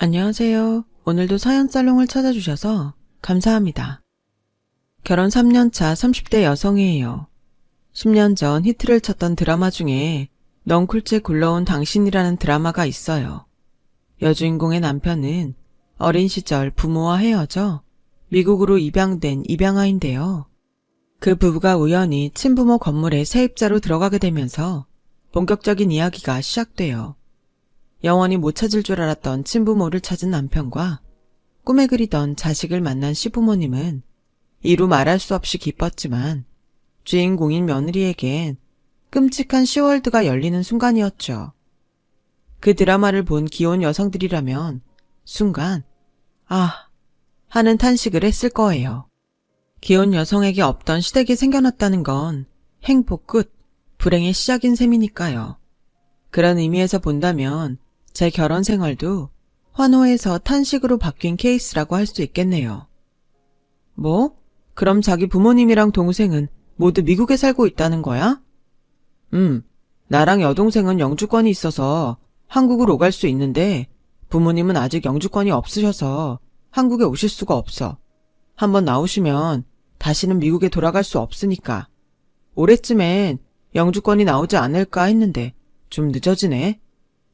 안녕하세요. 오늘도 사연살롱을 찾아주셔서 감사합니다. 결혼 3년차 30대 여성이에요. 10년 전 히트를 쳤던 드라마 중에 넝쿨째 굴러온 당신이라는 드라마가 있어요. 여주인공의 남편은 어린 시절 부모와 헤어져 미국으로 입양된 입양아인데요. 그 부부가 우연히 친부모 건물에 세입자로 들어가게 되면서 본격적인 이야기가 시작돼요. 영원히 못 찾을 줄 알았던 친부모를 찾은 남편과 꿈에 그리던 자식을 만난 시부모님은 이루 말할 수 없이 기뻤지만 주인공인 며느리에겐 끔찍한 시월드가 열리는 순간이었죠. 그 드라마를 본 기혼 여성들이라면 순간 아 하는 탄식을 했을 거예요. 기혼 여성에게 없던 시댁이 생겨났다는 건 행복 끝, 불행의 시작인 셈이니까요. 그런 의미에서 본다면 제 결혼 생활도 환호에서 탄식으로 바뀐 케이스라고 할 수 있겠네요. 뭐? 그럼 자기 부모님이랑 동생은 모두 미국에 살고 있다는 거야? 나랑 여동생은 영주권이 있어서 한국으로 오갈 수 있는데 부모님은 아직 영주권이 없으셔서 한국에 오실 수가 없어. 한번 나오시면 다시는 미국에 돌아갈 수 없으니까. 올해쯤엔 영주권이 나오지 않을까 했는데 좀 늦어지네.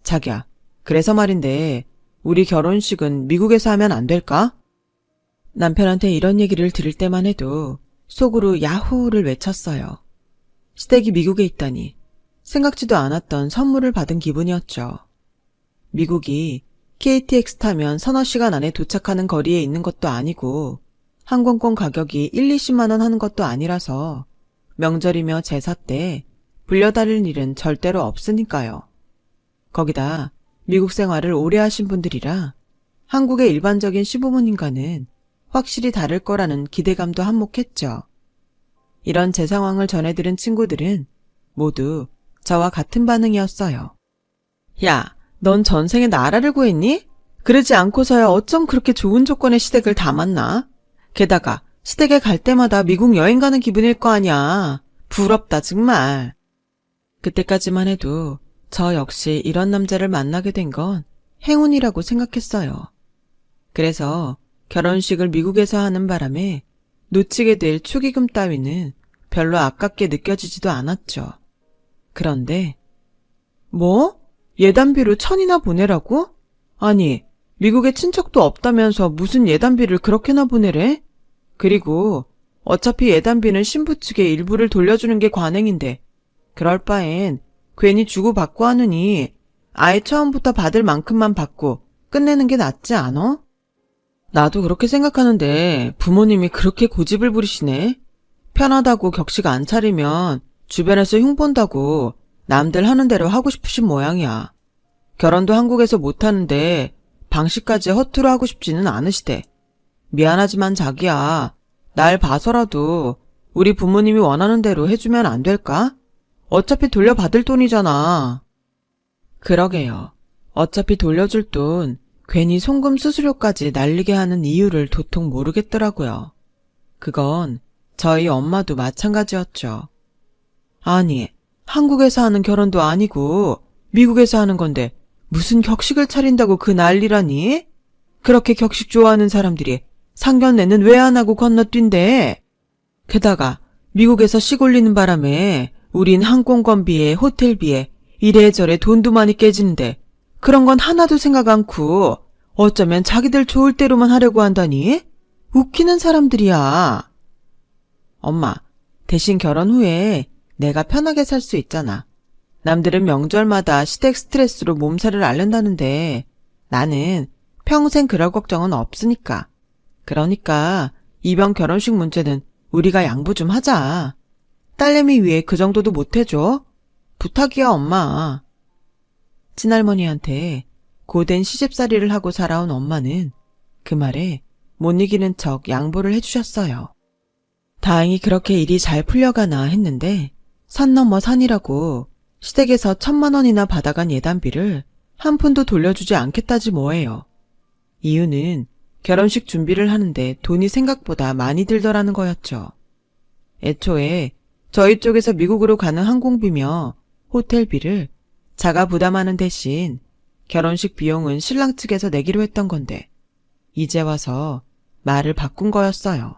자기야, 그래서 말인데 우리 결혼식은 미국에서 하면 안 될까? 남편한테 이런 얘기를 들을 때만 해도 속으로 야호를 외쳤어요. 시댁이 미국에 있다니 생각지도 않았던 선물을 받은 기분이었죠. 미국이 KTX 타면 서너 시간 안에 도착하는 거리에 있는 것도 아니고 항공권 가격이 1, 20만 원 하는 것도 아니라서 명절이며 제사 때 불려다닐 일은 절대로 없으니까요. 거기다 미국 생활을 오래 하신 분들이라 한국의 일반적인 시부모님과는 확실히 다를 거라는 기대감도 한몫했죠. 이런 제 상황을 전해들은 친구들은 모두 저와 같은 반응이었어요. 야, 넌 전생에 나라를 구했니? 그러지 않고서야 어쩜 그렇게 좋은 조건의 시댁을 다 만나? 게다가 시댁에 갈 때마다 미국 여행 가는 기분일 거 아냐. 부럽다 정말. 그때까지만 해도 저 역시 이런 남자를 만나게 된 건 행운이라고 생각했어요. 그래서 결혼식을 미국에서 하는 바람에 놓치게 될 축의금 따위는 별로 아깝게 느껴지지도 않았죠. 그런데 뭐? 예단비로 1,000이나 보내라고? 아니, 미국에 친척도 없다면서 무슨 예단비를 그렇게나 보내래? 그리고 어차피 예단비는 신부 측에 일부를 돌려주는 게 관행인데 그럴 바엔 괜히 주고받고 하느니 아예 처음부터 받을 만큼만 받고 끝내는 게 낫지 않아? 나도 그렇게 생각하는데 부모님이 그렇게 고집을 부리시네. 편하다고 격식 안 차리면 주변에서 흉본다고 남들 하는 대로 하고 싶으신 모양이야. 결혼도 한국에서 못하는데 방식까지 허투루 하고 싶지는 않으시대. 미안하지만 자기야, 날 봐서라도 우리 부모님이 원하는 대로 해주면 안 될까? 어차피 돌려받을 돈이잖아. 그러게요. 어차피 돌려줄 돈 괜히 송금 수수료까지 날리게 하는 이유를 도통 모르겠더라고요. 그건 저희 엄마도 마찬가지였죠. 아니, 한국에서 하는 결혼도 아니고 미국에서 하는 건데 무슨 격식을 차린다고 그 난리라니? 그렇게 격식 좋아하는 사람들이 상견례는 왜 안 하고 건너뛴대? 게다가 미국에서 시골리는 바람에 우린 항공권비에 호텔비에 이래저래 돈도 많이 깨지는데 그런 건 하나도 생각 않고 어쩌면 자기들 좋을 대로만 하려고 한다니? 웃기는 사람들이야. 엄마, 대신 결혼 후에 내가 편하게 살 수 있잖아. 남들은 명절마다 시댁 스트레스로 몸살을 앓는다는데 나는 평생 그럴 걱정은 없으니까. 그러니까 이번 결혼식 문제는 우리가 양보 좀 하자. 딸내미 위해 그 정도도 못해줘? 부탁이야 엄마. 친할머니한테 고된 시집살이를 하고 살아온 엄마는 그 말에 못 이기는 척 양보를 해주셨어요. 다행히 그렇게 일이 잘 풀려가나 했는데 산 넘어 산이라고 시댁에서 1,000만 원이나 받아간 예단비를 한 푼도 돌려주지 않겠다지 뭐예요. 이유는 결혼식 준비를 하는데 돈이 생각보다 많이 들더라는 거였죠. 애초에 저희 쪽에서 미국으로 가는 항공비며 호텔비를 자가 부담하는 대신 결혼식 비용은 신랑 측에서 내기로 했던 건데 이제 와서 말을 바꾼 거였어요.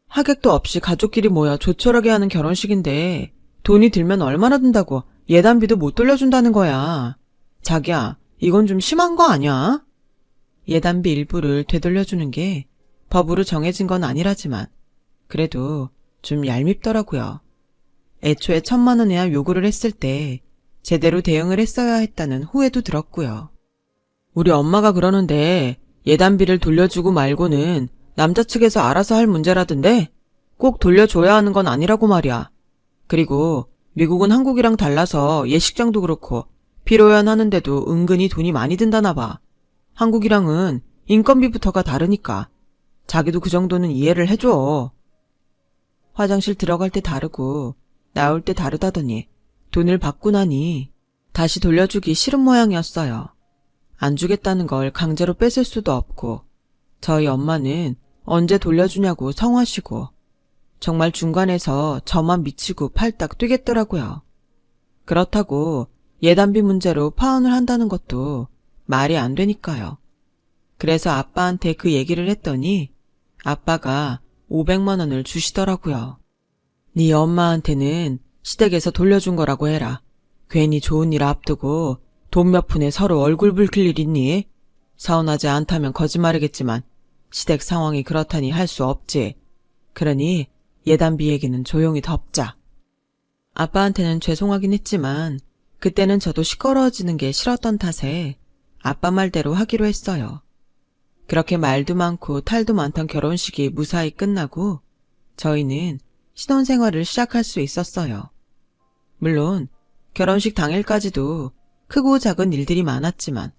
하객도 없이 가족끼리 모여 조촐하게 하는 결혼식인데 돈이 들면 얼마나 든다고 예단비도 못 돌려준다는 거야. 자기야, 이건 좀 심한 거 아니야? 예단비 일부를 되돌려주는 게 법으로 정해진 건 아니라지만 그래도 좀 얄밉더라고요. 애초에 1,000만 원이나 요구를 했을 때 제대로 대응을 했어야 했다는 후회도 들었고요. 우리 엄마가 그러는데 예단비를 돌려주고 말고는 남자 측에서 알아서 할 문제라던데 꼭 돌려줘야 하는 건 아니라고 말이야. 그리고 미국은 한국이랑 달라서 예식장도 그렇고 피로연 하는데도 은근히 돈이 많이 든다나 봐. 한국이랑은 인건비부터가 다르니까 자기도 그 정도는 이해를 해줘. 화장실 들어갈 때 다르고 나올 때 다르다더니 돈을 받고 나니 다시 돌려주기 싫은 모양이었어요. 안 주겠다는 걸 강제로 뺏을 수도 없고 저희 엄마는 언제 돌려주냐고 성화시고 정말 중간에서 저만 미치고 팔딱 뛰겠더라고요. 그렇다고 예단비 문제로 파혼을 한다는 것도 말이 안 되니까요. 그래서 아빠한테 그 얘기를 했더니 아빠가 500만 원을 주시더라고요. 네 엄마한테는 시댁에서 돌려준 거라고 해라. 괜히 좋은 일 앞두고 돈 몇 푼에 서로 얼굴 붉힐 일 있니? 서운하지 않다면 거짓말이겠지만 시댁 상황이 그렇다니 할 수 없지. 그러니 예단비 얘기는 조용히 덮자. 아빠한테는 죄송하긴 했지만 그때는 저도 시끄러워지는 게 싫었던 탓에 아빠 말대로 하기로 했어요. 그렇게 말도 많고 탈도 많던 결혼식이 무사히 끝나고 저희는 신혼생활을 시작할 수 있었어요. 물론 결혼식 당일까지도 크고 작은 일들이 많았지만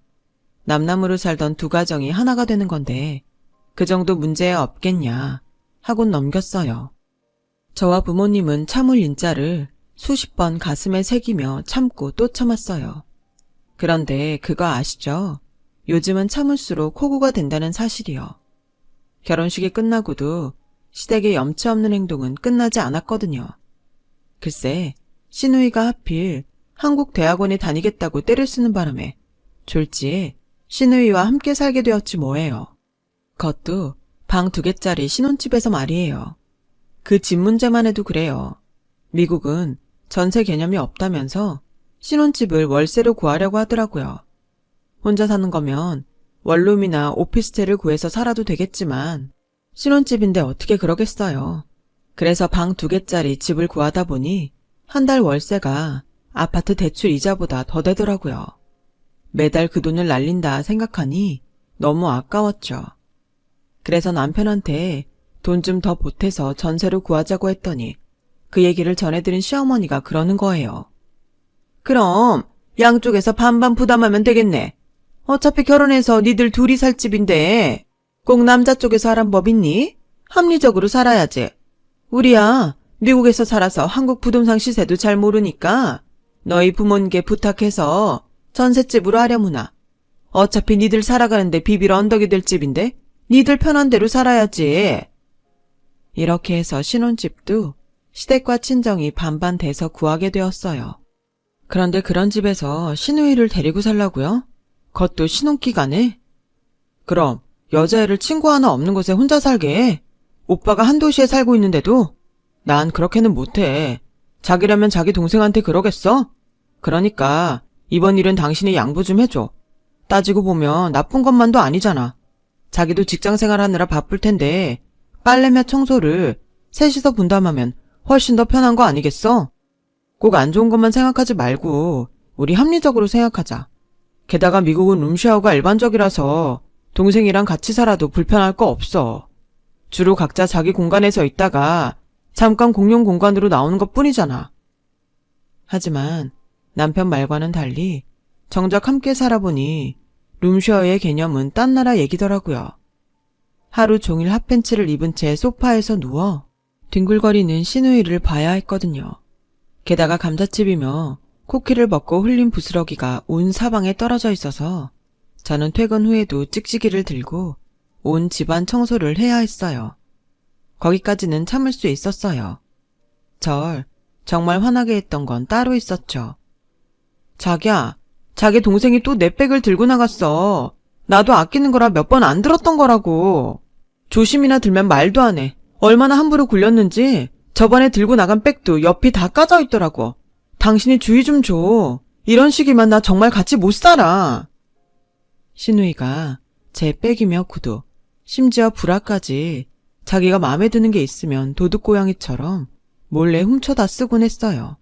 남남으로 살던 두 가정이 하나가 되는 건데 그 정도 문제야 없겠냐 하곤 넘겼어요. 저와 부모님은 참을 인자를 수십 번 가슴에 새기며 참고 또 참았어요. 그런데 그거 아시죠? 요즘은 참을수록 호구가 된다는 사실이요. 결혼식이 끝나고도 시댁의 염치 없는 행동은 끝나지 않았거든요. 글쎄, 시누이가 하필 한국 대학원에 다니겠다고 때를 쓰는 바람에 졸지에 시누이와 함께 살게 되었지 뭐예요. 그것도 방 2개짜리 신혼집에서 말이에요. 그 집 문제만 해도 그래요. 미국은 전세 개념이 없다면서 신혼집을 월세로 구하려고 하더라고요. 혼자 사는 거면 원룸이나 오피스텔을 구해서 살아도 되겠지만 신혼집인데 어떻게 그러겠어요. 그래서 방 2개짜리 집을 구하다 보니 한 달 월세가 아파트 대출 이자보다 더 되더라고요. 매달 그 돈을 날린다 생각하니 너무 아까웠죠. 그래서 남편한테 돈 좀 더 보태서 전세로 구하자고 했더니 그 얘기를 전해드린 시어머니가 그러는 거예요. 그럼 양쪽에서 반반 부담하면 되겠네. 어차피 결혼해서 니들 둘이 살 집인데 꼭 남자 쪽에서 하란 법 있니? 합리적으로 살아야지. 우리야 미국에서 살아서 한국 부동산 시세도 잘 모르니까 너희 부모님께 부탁해서 전셋집으로 하려무나. 어차피 니들 살아가는데 비빌 언덕이 될 집인데 니들 편한 대로 살아야지. 이렇게 해서 신혼집도 시댁과 친정이 반반 돼서 구하게 되었어요. 그런데 그런 집에서 시누이를 데리고 살라고요? 그것도 신혼기간에? 그럼 여자애를 친구 하나 없는 곳에 혼자 살게 해. 오빠가 한 도시에 살고 있는데도 난 그렇게는 못해. 자기라면 자기 동생한테 그러겠어? 그러니까 이번 일은 당신이 양보 좀 해줘. 따지고 보면 나쁜 것만도 아니잖아. 자기도 직장생활 하느라 바쁠 텐데 빨래며 청소를 셋이서 분담하면 훨씬 더 편한 거 아니겠어? 꼭 안 좋은 것만 생각하지 말고 우리 합리적으로 생각하자. 게다가 미국은 룸쉐어가 일반적이라서 동생이랑 같이 살아도 불편할 거 없어. 주로 각자 자기 공간에서 있다가 잠깐 공용 공간으로 나오는 것 뿐이잖아. 하지만 남편 말과는 달리 정작 함께 살아보니 룸쉐어의 개념은 딴 나라 얘기더라고요. 하루 종일 핫팬츠를 입은 채 소파에서 누워 뒹굴거리는 시누이를 봐야 했거든요. 게다가 감자칩이며 쿠키를 먹고 흘린 부스러기가 온 사방에 떨어져 있어서 저는 퇴근 후에도 찍찍이를 들고 온 집안 청소를 해야 했어요. 거기까지는 참을 수 있었어요. 절 정말 화나게 했던 건 따로 있었죠. 자기야, 자기 동생이 또 내 백을 들고 나갔어. 나도 아끼는 거라 몇 번 안 들었던 거라고. 조심이나 들면 말도 안 해. 얼마나 함부로 굴렸는지 저번에 들고 나간 백도 옆이 다 까져 있더라고. 당신이 주의 좀 줘. 이런 식이면 나 정말 같이 못 살아. 신우이가 제 백이며 구두, 심지어 브라까지 자기가 마음에 드는 게 있으면 도둑고양이처럼 몰래 훔쳐다 쓰곤 했어요.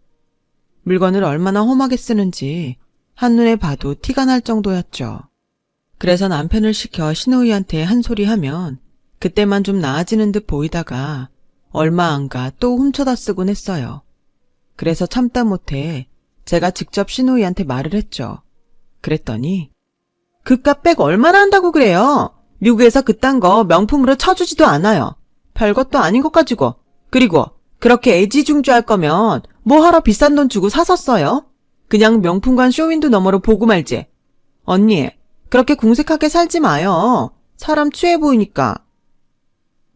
물건을 얼마나 험하게 쓰는지 한눈에 봐도 티가 날 정도였죠. 그래서 남편을 시켜 신우이한테 한 소리 하면 그때만 좀 나아지는 듯 보이다가 얼마 안 가 또 훔쳐다 쓰곤 했어요. 그래서 참다 못해 제가 직접 신우이한테 말을 했죠. 그랬더니 그깟 백 얼마나 한다고 그래요? 미국에서 그딴 거 명품으로 쳐주지도 않아요. 별것도 아닌 것 가지고. 그리고 그렇게 애지중지할 거면 뭐하러 비싼 돈 주고 사섰어요? 그냥 명품관 쇼윈도 너머로 보고 말지. 언니, 그렇게 궁색하게 살지 마요. 사람 취해 보이니까.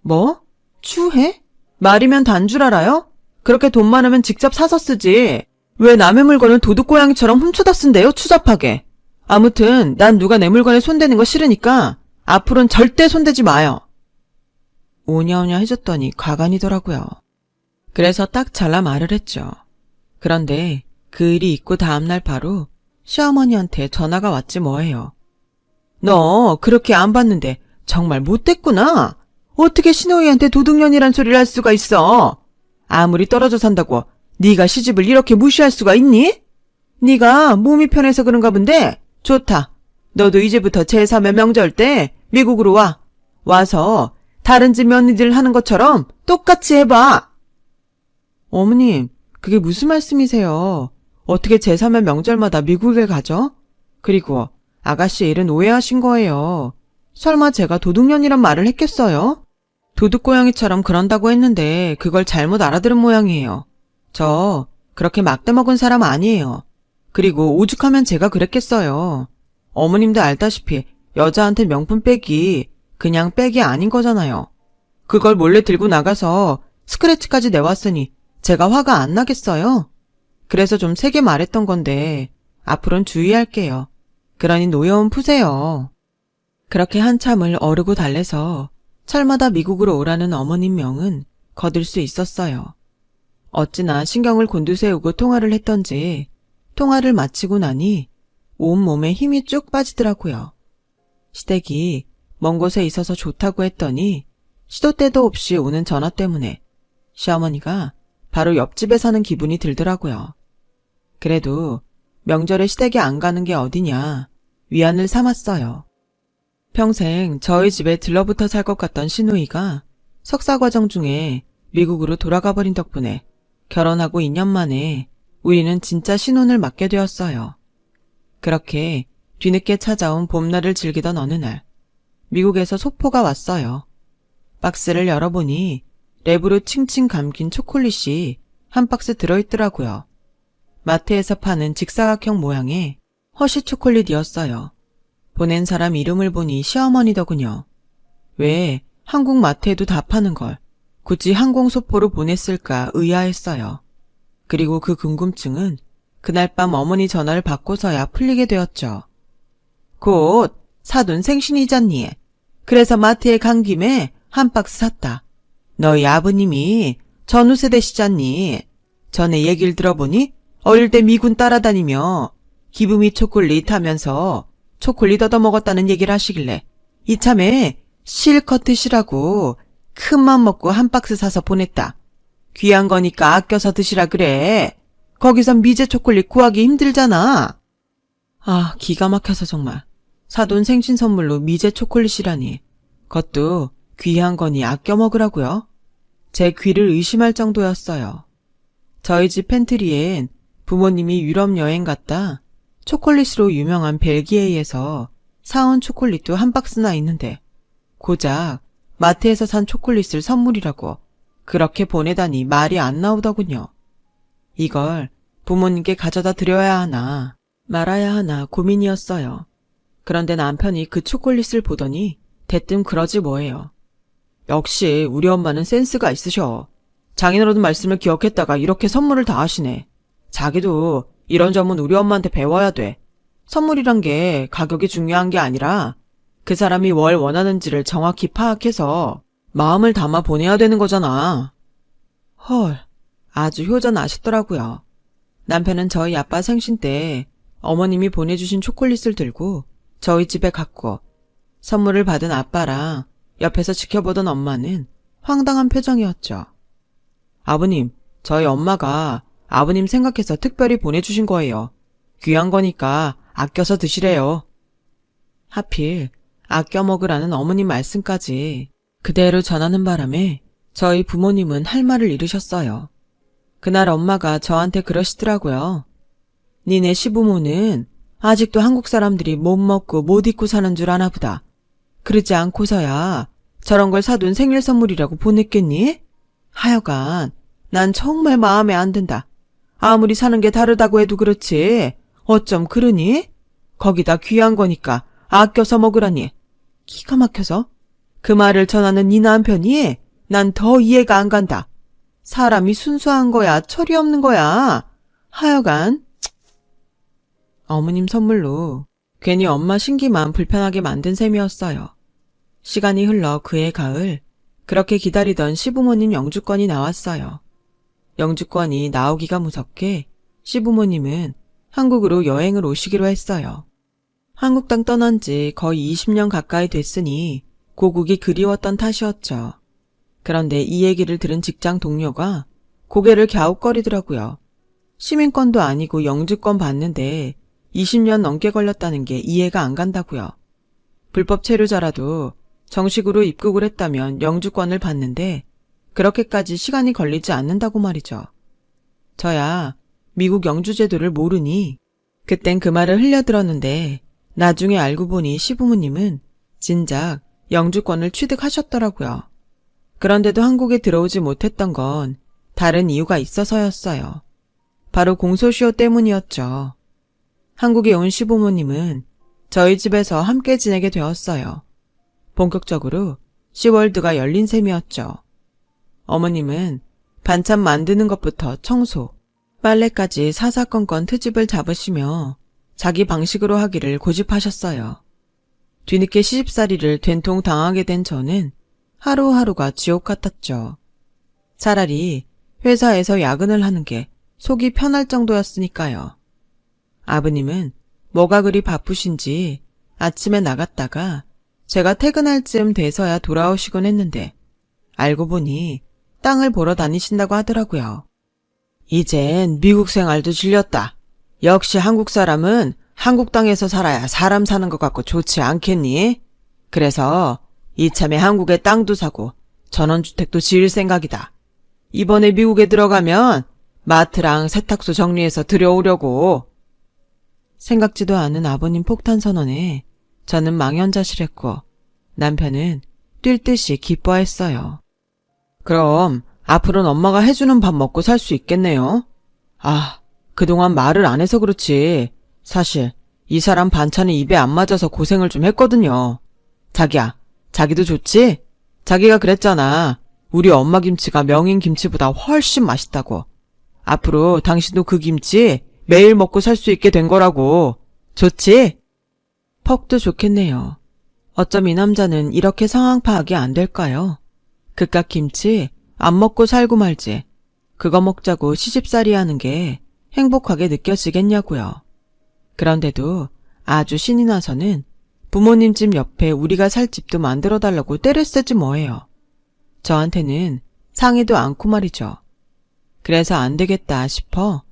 뭐? 추해? 말이면 단 줄 알아요? 그렇게 돈 많으면 직접 사서 쓰지. 왜 남의 물건을 도둑고양이처럼 훔쳐다 쓴대요, 추잡하게. 아무튼 난 누가 내 물건에 손대는 거 싫으니까 앞으로는 절대 손대지 마요. 오냐오냐 해줬더니 가관이더라고요. 그래서 딱 잘라 말을 했죠. 그런데 그 일이 있고 다음날 바로 시어머니한테 전화가 왔지 뭐예요. 너 그렇게 안 봤는데 정말 못됐구나. 어떻게 신우이한테 도둑년이란 소리를 할 수가 있어. 아무리 떨어져 산다고 네가 시집을 이렇게 무시할 수가 있니? 네가 몸이 편해서 그런가 본데 좋다. 너도 이제부터 제3의 명절 때 미국으로 와. 와서 다른 집 며느리들 하는 것처럼 똑같이 해봐. 어머님, 그게 무슨 말씀이세요? 어떻게 제3의 명절마다 미국에 가죠? 그리고 아가씨 일은 오해하신 거예요. 설마 제가 도둑년이란 말을 했겠어요? 도둑고양이처럼 그런다고 했는데 그걸 잘못 알아들은 모양이에요. 저 그렇게 막대 먹은 사람 아니에요. 그리고 오죽하면 제가 그랬겠어요. 어머님도 알다시피 여자한테 명품 백이 그냥 백이 아닌 거잖아요. 그걸 몰래 들고 나가서 스크래치까지 내왔으니 제가 화가 안 나겠어요? 그래서 좀 세게 말했던 건데 앞으로는 주의할게요. 그러니 노여움 푸세요. 그렇게 한참을 어르고 달래서 철마다 미국으로 오라는 어머님 명은 거둘 수 있었어요. 어찌나 신경을 곤두세우고 통화를 했던지 통화를 마치고 나니 온몸에 힘이 쭉 빠지더라고요. 시댁이 먼 곳에 있어서 좋다고 했더니 시도 때도 없이 오는 전화 때문에 시어머니가 바로 옆집에 사는 기분이 들더라고요. 그래도 명절에 시댁에 안 가는 게 어디냐 위안을 삼았어요. 평생 저희 집에 들러붙어 살 것 같던 신우이가 석사 과정 중에 미국으로 돌아가 버린 덕분에 결혼하고 2년 만에 우리는 진짜 신혼을 맞게 되었어요. 그렇게 뒤늦게 찾아온 봄날을 즐기던 어느 날 미국에서 소포가 왔어요. 박스를 열어보니 랩으로 칭칭 감긴 초콜릿이 한 박스 들어있더라고요. 마트에서 파는 직사각형 모양의 허쉬 초콜릿이었어요. 보낸 사람 이름을 보니 시어머니더군요. 왜 한국 마트에도 다 파는 걸 굳이 항공소포로 보냈을까 의아했어요. 그리고 그 궁금증은 그날 밤 어머니 전화를 받고서야 풀리게 되었죠. 곧 사돈 생신이잖니. 그래서 마트에 간 김에 한 박스 샀다. 너희 아버님이 전후 세대시잖니. 전에 얘기를 들어보니 어릴 때 미군 따라다니며 기브미 초콜릿 하면서 초콜릿 얻어먹었다는 얘기를 하시길래 이참에 실컷 드시라고 큰맘 먹고 한 박스 사서 보냈다. 귀한 거니까 아껴서 드시라 그래. 거기선 미제 초콜릿 구하기 힘들잖아. 아, 기가 막혀서 정말. 사돈 생신 선물로 미제 초콜릿이라니. 그것도 귀한 거니 아껴 먹으라고요? 제 귀를 의심할 정도였어요. 저희 집 팬트리엔 부모님이 유럽 여행 갔다 초콜릿으로 유명한 벨기에에서 사온 초콜릿도 한 박스나 있는데 고작 마트에서 산 초콜릿을 선물이라고 그렇게 보내다니 말이 안 나오더군요. 이걸 부모님께 가져다 드려야 하나 말아야 하나 고민이었어요. 그런데 남편이 그 초콜릿을 보더니 대뜸 그러지 뭐예요. 역시 우리 엄마는 센스가 있으셔. 장인어른 말씀을 기억했다가 이렇게 선물을 다 하시네. 자기도 이런 점은 우리 엄마한테 배워야 돼. 선물이란 게 가격이 중요한 게 아니라 그 사람이 뭘 원하는지를 정확히 파악해서 마음을 담아 보내야 되는 거잖아. 헐, 아주 효자나시더라고요. 남편은 저희 아빠 생신 때 어머님이 보내주신 초콜릿을 들고 저희 집에 갔고, 선물을 받은 아빠랑 옆에서 지켜보던 엄마는 황당한 표정이었죠. 아버님, 저희 엄마가 아버님 생각해서 특별히 보내주신 거예요. 귀한 거니까 아껴서 드시래요. 하필 아껴 먹으라는 어머님 말씀까지 그대로 전하는 바람에 저희 부모님은 할 말을 잃으셨어요. 그날 엄마가 저한테 그러시더라고요. 니네 시부모는 아직도 한국 사람들이 못 먹고 못 입고 사는 줄 아나 보다. 그러지 않고서야 저런 걸 사둔 생일 선물이라고 보냈겠니? 하여간 난 정말 마음에 안 든다. 아무리 사는 게 다르다고 해도 그렇지 어쩜 그러니? 거기다 귀한 거니까 아껴서 먹으라니. 기가 막혀서 그 말을 전하는 네 남편이 난 더 이해가 안 간다. 사람이 순수한 거야, 철이 없는 거야. 하여간 어머님 선물로 괜히 엄마 신기만 불편하게 만든 셈이었어요. 시간이 흘러 그해 가을, 그렇게 기다리던 시부모님 영주권이 나왔어요. 영주권이 나오기가 무섭게 시부모님은 한국으로 여행을 오시기로 했어요. 한국 땅 떠난 지 거의 20년 가까이 됐으니 고국이 그리웠던 탓이었죠. 그런데 이 얘기를 들은 직장 동료가 고개를 갸웃거리더라고요. 시민권도 아니고 영주권 받는데 20년 넘게 걸렸다는 게 이해가 안 간다고요. 불법 체류자라도 정식으로 입국을 했다면 영주권을 받는데 그렇게까지 시간이 걸리지 않는다고 말이죠. 저야 미국 영주제도를 모르니 그땐 그 말을 흘려들었는데 나중에 알고 보니 시부모님은 진작 영주권을 취득하셨더라고요. 그런데도 한국에 들어오지 못했던 건 다른 이유가 있어서였어요. 바로 공소시효 때문이었죠. 한국에 온 시부모님은 저희 집에서 함께 지내게 되었어요. 본격적으로 시월드가 열린 셈이었죠. 어머님은 반찬 만드는 것부터 청소, 빨래까지 사사건건 트집을 잡으시며 자기 방식으로 하기를 고집하셨어요. 뒤늦게 시집살이를 된통 당하게 된 저는 하루하루가 지옥 같았죠. 차라리 회사에서 야근을 하는 게 속이 편할 정도였으니까요. 아버님은 뭐가 그리 바쁘신지 아침에 나갔다가 제가 퇴근할 쯤 돼서야 돌아오시곤 했는데 알고 보니 땅을 보러 다니신다고 하더라고요. 이젠 미국 생활도 질렸다. 역시 한국 사람은 한국 땅에서 살아야 사람 사는 것 같고 좋지 않겠니? 그래서 이참에 한국에 땅도 사고 전원주택도 지을 생각이다. 이번에 미국에 들어가면 마트랑 세탁소 정리해서 들여오려고. 생각지도 않은 아버님 폭탄 선언에 저는 망연자실했고 남편은 뛸 듯이 기뻐했어요. 그럼 앞으로는 엄마가 해주는 밥 먹고 살 수 있겠네요. 아, 그동안 말을 안 해서 그렇지. 사실 이 사람 반찬이 입에 안 맞아서 고생을 좀 했거든요. 자기야, 자기도 좋지? 자기가 그랬잖아. 우리 엄마 김치가 명인 김치보다 훨씬 맛있다고. 앞으로 당신도 그 김치 매일 먹고 살 수 있게 된 거라고. 좋지? 퍽도 좋겠네요. 어쩜 이 남자는 이렇게 상황 파악이 안 될까요? 그깟 김치 안 먹고 살고 말지. 그거 먹자고 시집살이 하는 게 행복하게 느껴지겠냐고요. 그런데도 아주 신이 나서는 부모님 집 옆에 우리가 살 집도 만들어달라고 떼를 쓰지 뭐예요. 저한테는 상의도 않고 말이죠. 그래서 안 되겠다 싶어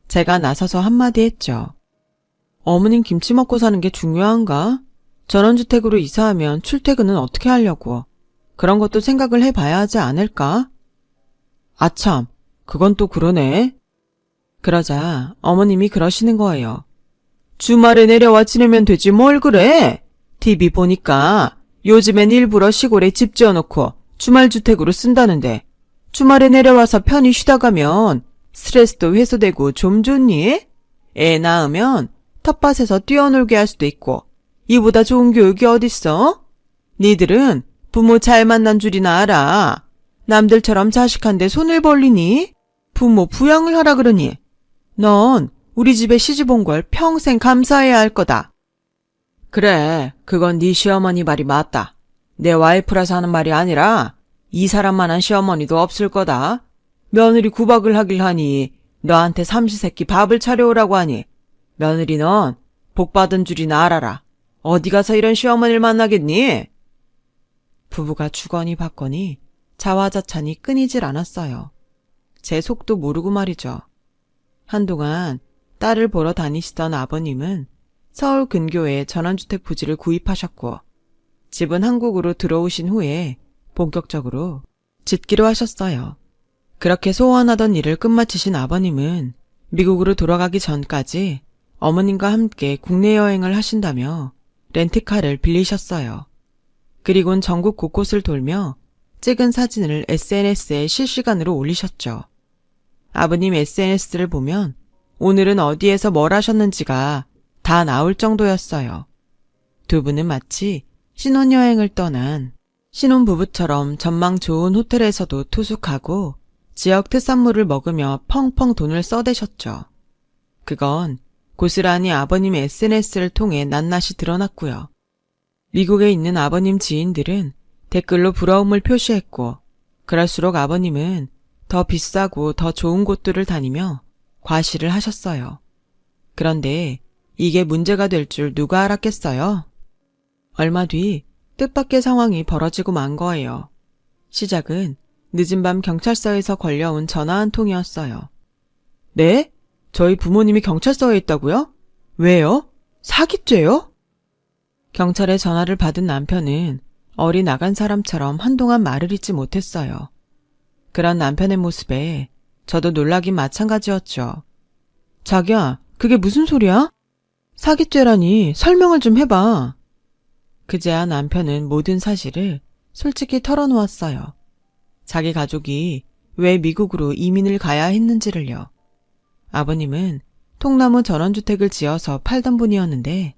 제가 나서서 한마디 했죠. 어머님 김치 먹고 사는 게 중요한가? 전원주택으로 이사하면 출퇴근은 어떻게 하려고. 그런 것도 생각을 해봐야 하지 않을까? 아참, 그건 또 그러네. 그러자 어머님이 그러시는 거예요. 주말에 내려와 지내면 되지 뭘 그래? TV 보니까 요즘엔 일부러 시골에 집 지어놓고 주말주택으로 쓴다는데 주말에 내려와서 편히 쉬다 가면 스트레스도 해소되고 좀 좋니? 애 낳으면 텃밭에서 뛰어놀게 할 수도 있고 이보다 좋은 교육이 어딨어? 니들은 부모 잘 만난 줄이나 알아. 남들처럼 자식한테 손을 벌리니? 부모 부양을 하라 그러니? 넌 우리 집에 시집 온 걸 평생 감사해야 할 거다. 그래, 그건 네 시어머니 말이 맞다. 내 와이프라서 하는 말이 아니라 이 사람만한 시어머니도 없을 거다. 며느리 구박을 하길 하니 너한테 삼시세끼 밥을 차려오라고 하니 며느리 넌 복받은 줄이나 알아라. 어디 가서 이런 시어머니를 만나겠니? 부부가 주거니 받거니 자화자찬이 끊이질 않았어요. 제 속도 모르고 말이죠. 한동안 딸을 보러 다니시던 아버님은 서울 근교에 전원주택 부지를 구입하셨고 집은 한국으로 들어오신 후에 본격적으로 짓기로 하셨어요. 그렇게 소원하던 일을 끝마치신 아버님은 미국으로 돌아가기 전까지 어머님과 함께 국내 여행을 하신다며 렌트카를 빌리셨어요. 그리곤 전국 곳곳을 돌며 찍은 사진을 SNS에 실시간으로 올리셨죠. 아버님 SNS를 보면 오늘은 어디에서 뭘 하셨는지가 다 나올 정도였어요. 두 분은 마치 신혼여행을 떠난 신혼부부처럼 전망 좋은 호텔에서도 투숙하고 지역 특산물을 먹으며 펑펑 돈을 써대셨죠. 그건 고스란히 아버님 SNS를 통해 낱낱이 드러났고요. 미국에 있는 아버님 지인들은 댓글로 부러움을 표시했고 그럴수록 아버님은 더 비싸고 더 좋은 곳들을 다니며 과시를 하셨어요. 그런데 이게 문제가 될 줄 누가 알았겠어요? 얼마 뒤 뜻밖의 상황이 벌어지고 만 거예요. 시작은 늦은 밤 경찰서에서 걸려온 전화 한 통이었어요. 네? 저희 부모님이 경찰서에 있다고요? 왜요? 사기죄요? 경찰의 전화를 받은 남편은 어리 나간 사람처럼 한동안 말을 잇지 못했어요. 그런 남편의 모습에 저도 놀라긴 마찬가지였죠. 자기야, 그게 무슨 소리야? 사기죄라니 설명을 좀 해봐. 그제야 남편은 모든 사실을 솔직히 털어놓았어요. 자기 가족이 왜 미국으로 이민을 가야 했는지를요. 아버님은 통나무 전원주택을 지어서 팔던 분이었는데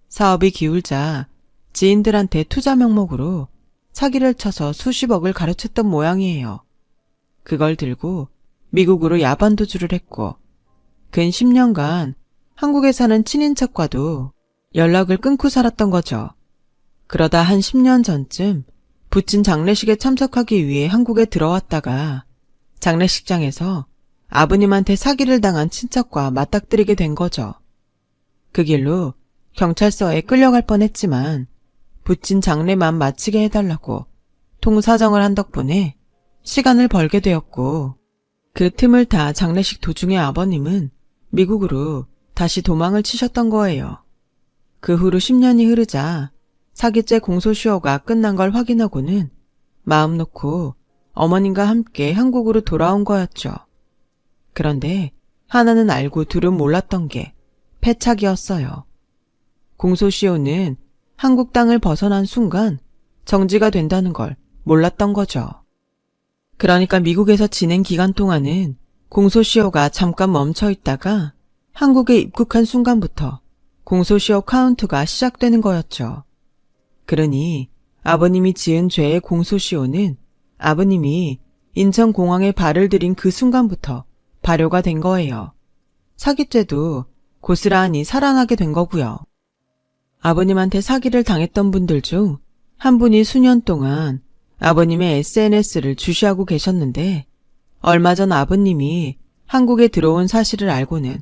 사업이 기울자 지인들한테 투자 명목으로 사기를 쳐서 수십억을 가로챘던 모양이에요. 그걸 들고 미국으로 야반도주를 했고 근 10년간 한국에 사는 친인척과도 연락을 끊고 살았던 거죠. 그러다 한 10년 전쯤 부친 장례식에 참석하기 위해 한국에 들어왔다가 장례식장에서 아버님한테 사기를 당한 친척과 맞닥뜨리게 된 거죠. 그 길로 경찰서에 끌려갈 뻔했지만 부친 장례만 마치게 해달라고 통사정을 한 덕분에 시간을 벌게 되었고 그 틈을 타 장례식 도중에 아버님은 미국으로 다시 도망을 치셨던 거예요. 그 후로 10년이 흐르자 사기죄 공소시효가 끝난 걸 확인하고는 마음 놓고 어머님과 함께 한국으로 돌아온 거였죠. 그런데 하나는 알고 둘은 몰랐던 게 패착이었어요. 공소시효는 한국 땅을 벗어난 순간 정지가 된다는 걸 몰랐던 거죠. 그러니까 미국에서 지낸 기간 동안은 공소시효가 잠깐 멈춰 있다가 한국에 입국한 순간부터 공소시효 카운트가 시작되는 거였죠. 그러니 아버님이 지은 죄의 공소시효는 아버님이 인천공항에 발을 들인 그 순간부터 발효가 된 거예요. 사기죄도 고스란히 살아나게 된 거고요. 아버님한테 사기를 당했던 분들 중 한 분이 수년 동안 아버님의 SNS를 주시하고 계셨는데 얼마 전 아버님이 한국에 들어온 사실을 알고는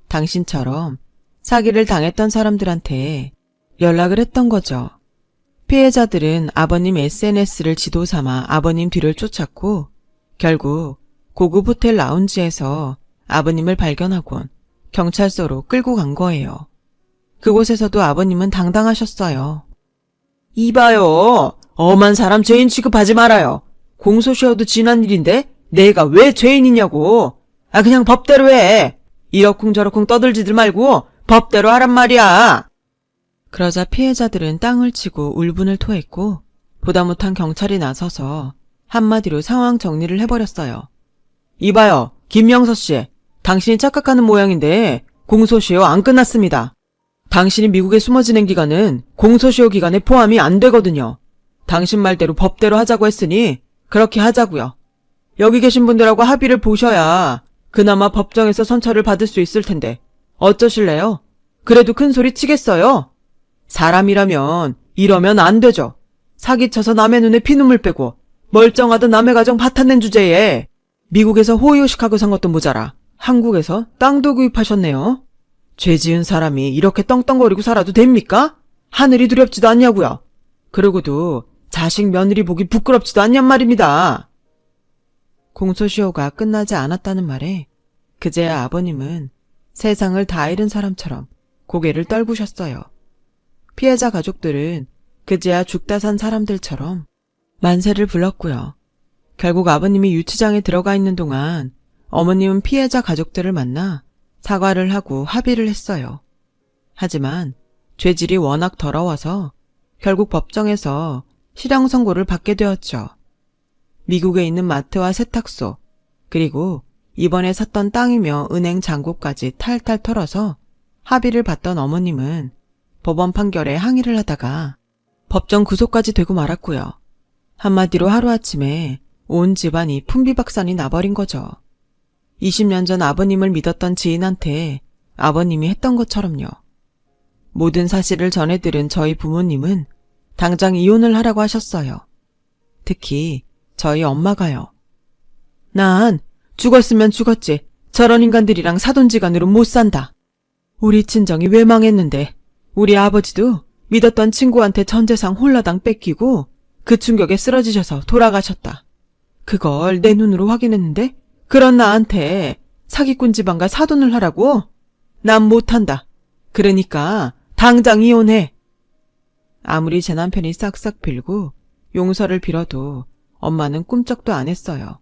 당신처럼 사기를 당했던 사람들한테 연락을 했던 거죠. 피해자들은 아버님 SNS를 지도 삼아 아버님 뒤를 쫓았고 결국 고급 호텔 라운지에서 아버님을 발견하곤 경찰서로 끌고 간 거예요. 그곳에서도 아버님은 당당하셨어요. 이봐요. 엄한 사람 죄인 취급하지 말아요. 공소시효도 지난 일인데 내가 왜 죄인이냐고. 그냥 법대로 해. 이러쿵저러쿵 떠들지들 말고 법대로 하란 말이야. 그러자 피해자들은 땅을 치고 울분을 토했고 보다 못한 경찰이 나서서 한마디로 상황 정리를 해버렸어요. 이봐요. 김명서 씨. 당신이 착각하는 모양인데 공소시효 안 끝났습니다. 당신이 미국에 숨어 지낸 기간은 공소시효 기간에 포함이 안 되거든요. 당신 말대로 법대로 하자고 했으니 그렇게 하자고요. 여기 계신 분들하고 합의를 보셔야 그나마 법정에서 선처를 받을 수 있을 텐데 어쩌실래요? 그래도 큰 소리 치겠어요? 사람이라면 이러면 안 되죠. 사기쳐서 남의 눈에 피눈물 빼고 멀쩡하던 남의 가정 파탄낸 주제에 미국에서 호의호식하고 산 것도 모자라 한국에서 땅도 구입하셨네요. 죄 지은 사람이 이렇게 떵떵거리고 살아도 됩니까? 하늘이 두렵지도 않냐고요. 그러고도 자식 며느리 보기 부끄럽지도 않냔 말입니다. 공소시효가 끝나지 않았다는 말에 그제야 아버님은 세상을 다 잃은 사람처럼 고개를 떨구셨어요. 피해자 가족들은 그제야 죽다 산 사람들처럼 만세를 불렀고요. 결국 아버님이 유치장에 들어가 있는 동안 어머님은 피해자 가족들을 만나 사과를 하고 합의를 했어요. 하지만 죄질이 워낙 더러워서 결국 법정에서 실형 선고를 받게 되었죠. 미국에 있는 마트와 세탁소, 그리고 이번에 샀던 땅이며 은행 잔고까지 탈탈 털어서 합의를 받던 어머님은 법원 판결에 항의를 하다가 법정 구속까지 되고 말았고요. 한마디로 하루아침에 온 집안이 풍비박산이 나버린 거죠. 20년 전 아버님을 믿었던 지인한테 아버님이 했던 것처럼요. 모든 사실을 전해들은 저희 부모님은 당장 이혼을 하라고 하셨어요. 특히 저희 엄마가요. 난 죽었으면 죽었지. 저런 인간들이랑 사돈지간으로 못 산다. 우리 친정이 왜 망했는데 우리 아버지도 믿었던 친구한테 전 재산 홀라당 뺏기고 그 충격에 쓰러지셔서 돌아가셨다. 그걸 내 눈으로 확인했는데 그런 나한테 사기꾼 집안과 사돈을 하라고? 난 못한다. 그러니까 당장 이혼해. 아무리 제 남편이 싹싹 빌고 용서를 빌어도 엄마는 꿈쩍도 안 했어요.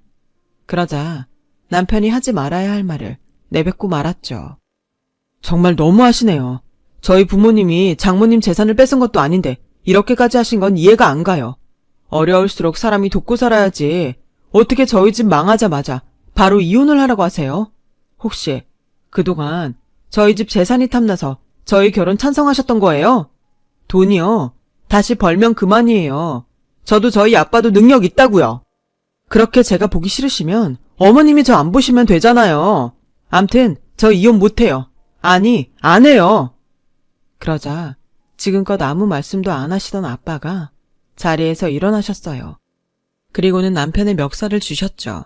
그러자 남편이 하지 말아야 할 말을 내뱉고 말았죠. 정말 너무하시네요. 저희 부모님이 장모님 재산을 뺏은 것도 아닌데 이렇게까지 하신 건 이해가 안 가요. 어려울수록 사람이 돕고 살아야지. 어떻게 저희 집 망하자마자 바로 이혼을 하라고 하세요? 혹시 그동안 저희 집 재산이 탐나서 저희 결혼 찬성하셨던 거예요? 돈이요. 다시 벌면 그만이에요. 저도 저희 아빠도 능력 있다고요. 그렇게 제가 보기 싫으시면 어머님이 저 안 보시면 되잖아요. 암튼 저 이혼 못해요. 아니, 안 해요. 그러자 지금껏 아무 말씀도 안 하시던 아빠가 자리에서 일어나셨어요. 그리고는 남편의 멱살을 쥐셨죠.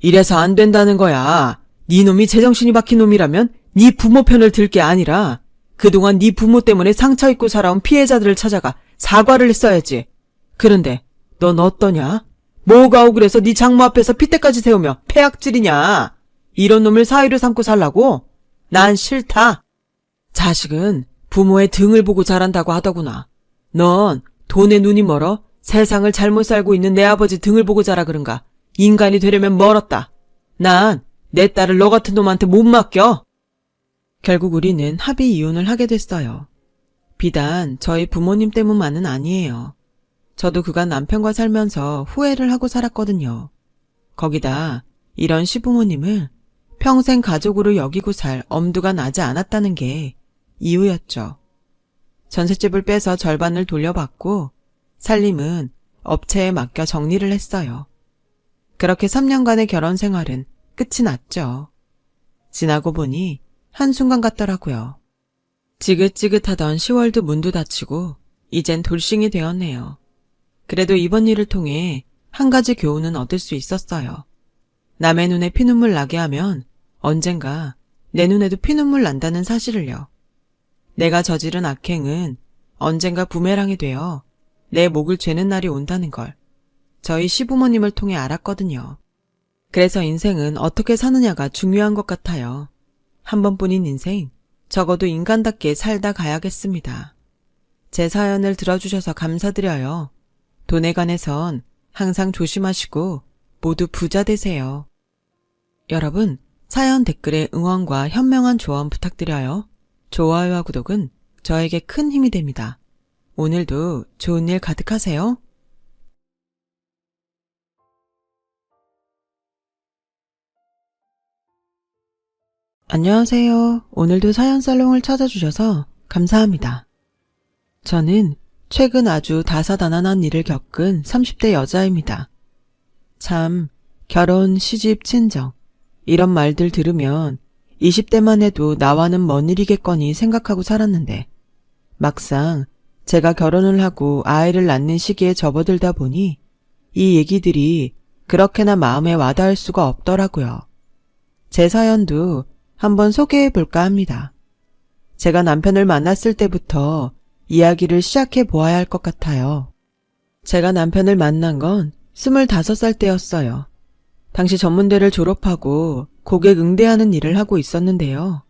이래서 안 된다는 거야. 네 놈이 제정신이 박힌 놈이라면 네 부모 편을 들 게 아니라 그동안 네 부모 때문에 상처 입고 살아온 피해자들을 찾아가 사과를 했어야지. 그런데 넌 어떠냐? 뭐가 억울해서 네 장모 앞에서 핏대까지 세우며 폐악질이냐? 이런 놈을 사위로 삼고 살라고? 난 싫다. 자식은 부모의 등을 보고 자란다고 하더구나. 넌 돈에 눈이 멀어 세상을 잘못 살고 있는 내 아버지 등을 보고 자라 그런가. 인간이 되려면 멀었다. 난 내 딸을 너 같은 놈한테 못 맡겨. 결국 우리는 합의 이혼을 하게 됐어요. 비단 저희 부모님 때문만은 아니에요. 저도 그간 남편과 살면서 후회를 하고 살았거든요. 거기다 이런 시부모님을 평생 가족으로 여기고 살 엄두가 나지 않았다는 게 이유였죠. 전셋집을 빼서 절반을 돌려받고 살림은 업체에 맡겨 정리를 했어요. 그렇게 3년간의 결혼 생활은 끝이 났죠. 지나고 보니 한순간 같더라고요. 지긋지긋하던 10월도 문도 닫히고 이젠 돌싱이 되었네요. 그래도 이번 일을 통해 한 가지 교훈은 얻을 수 있었어요. 남의 눈에 피눈물 나게 하면 언젠가 내 눈에도 피눈물 난다는 사실을요. 내가 저지른 악행은 언젠가 부메랑이 되어 내 목을 죄는 날이 온다는 걸 저희 시부모님을 통해 알았거든요. 그래서 인생은 어떻게 사느냐가 중요한 것 같아요. 한 번뿐인 인생, 적어도 인간답게 살다 가야겠습니다. 제 사연을 들어주셔서 감사드려요. 돈에 관해선 항상 조심하시고 모두 부자 되세요. 여러분, 사연 댓글에 응원과 현명한 조언 부탁드려요. 좋아요와 구독은 저에게 큰 힘이 됩니다. 오늘도 좋은 일 가득하세요. 안녕하세요. 오늘도 사연살롱을 찾아주셔서 감사합니다. 저는 최근 아주 다사다난한 일을 겪은 30대 여자입니다. 참, 결혼, 시집, 친정 이런 말들 들으면 20대만 해도 나와는 먼 일이겠거니 생각하고 살았는데 막상 제가 결혼을 하고 아이를 낳는 시기에 접어들다 보니 이 얘기들이 그렇게나 마음에 와닿을 수가 없더라고요. 제 사연도 한번 소개해 볼까 합니다. 제가 남편을 만났을 때부터 이야기를 시작해 보아야 할 것 같아요. 제가 남편을 만난 건 25살 때였어요. 당시 전문대를 졸업하고 고객 응대하는 일을 하고 있었는데요.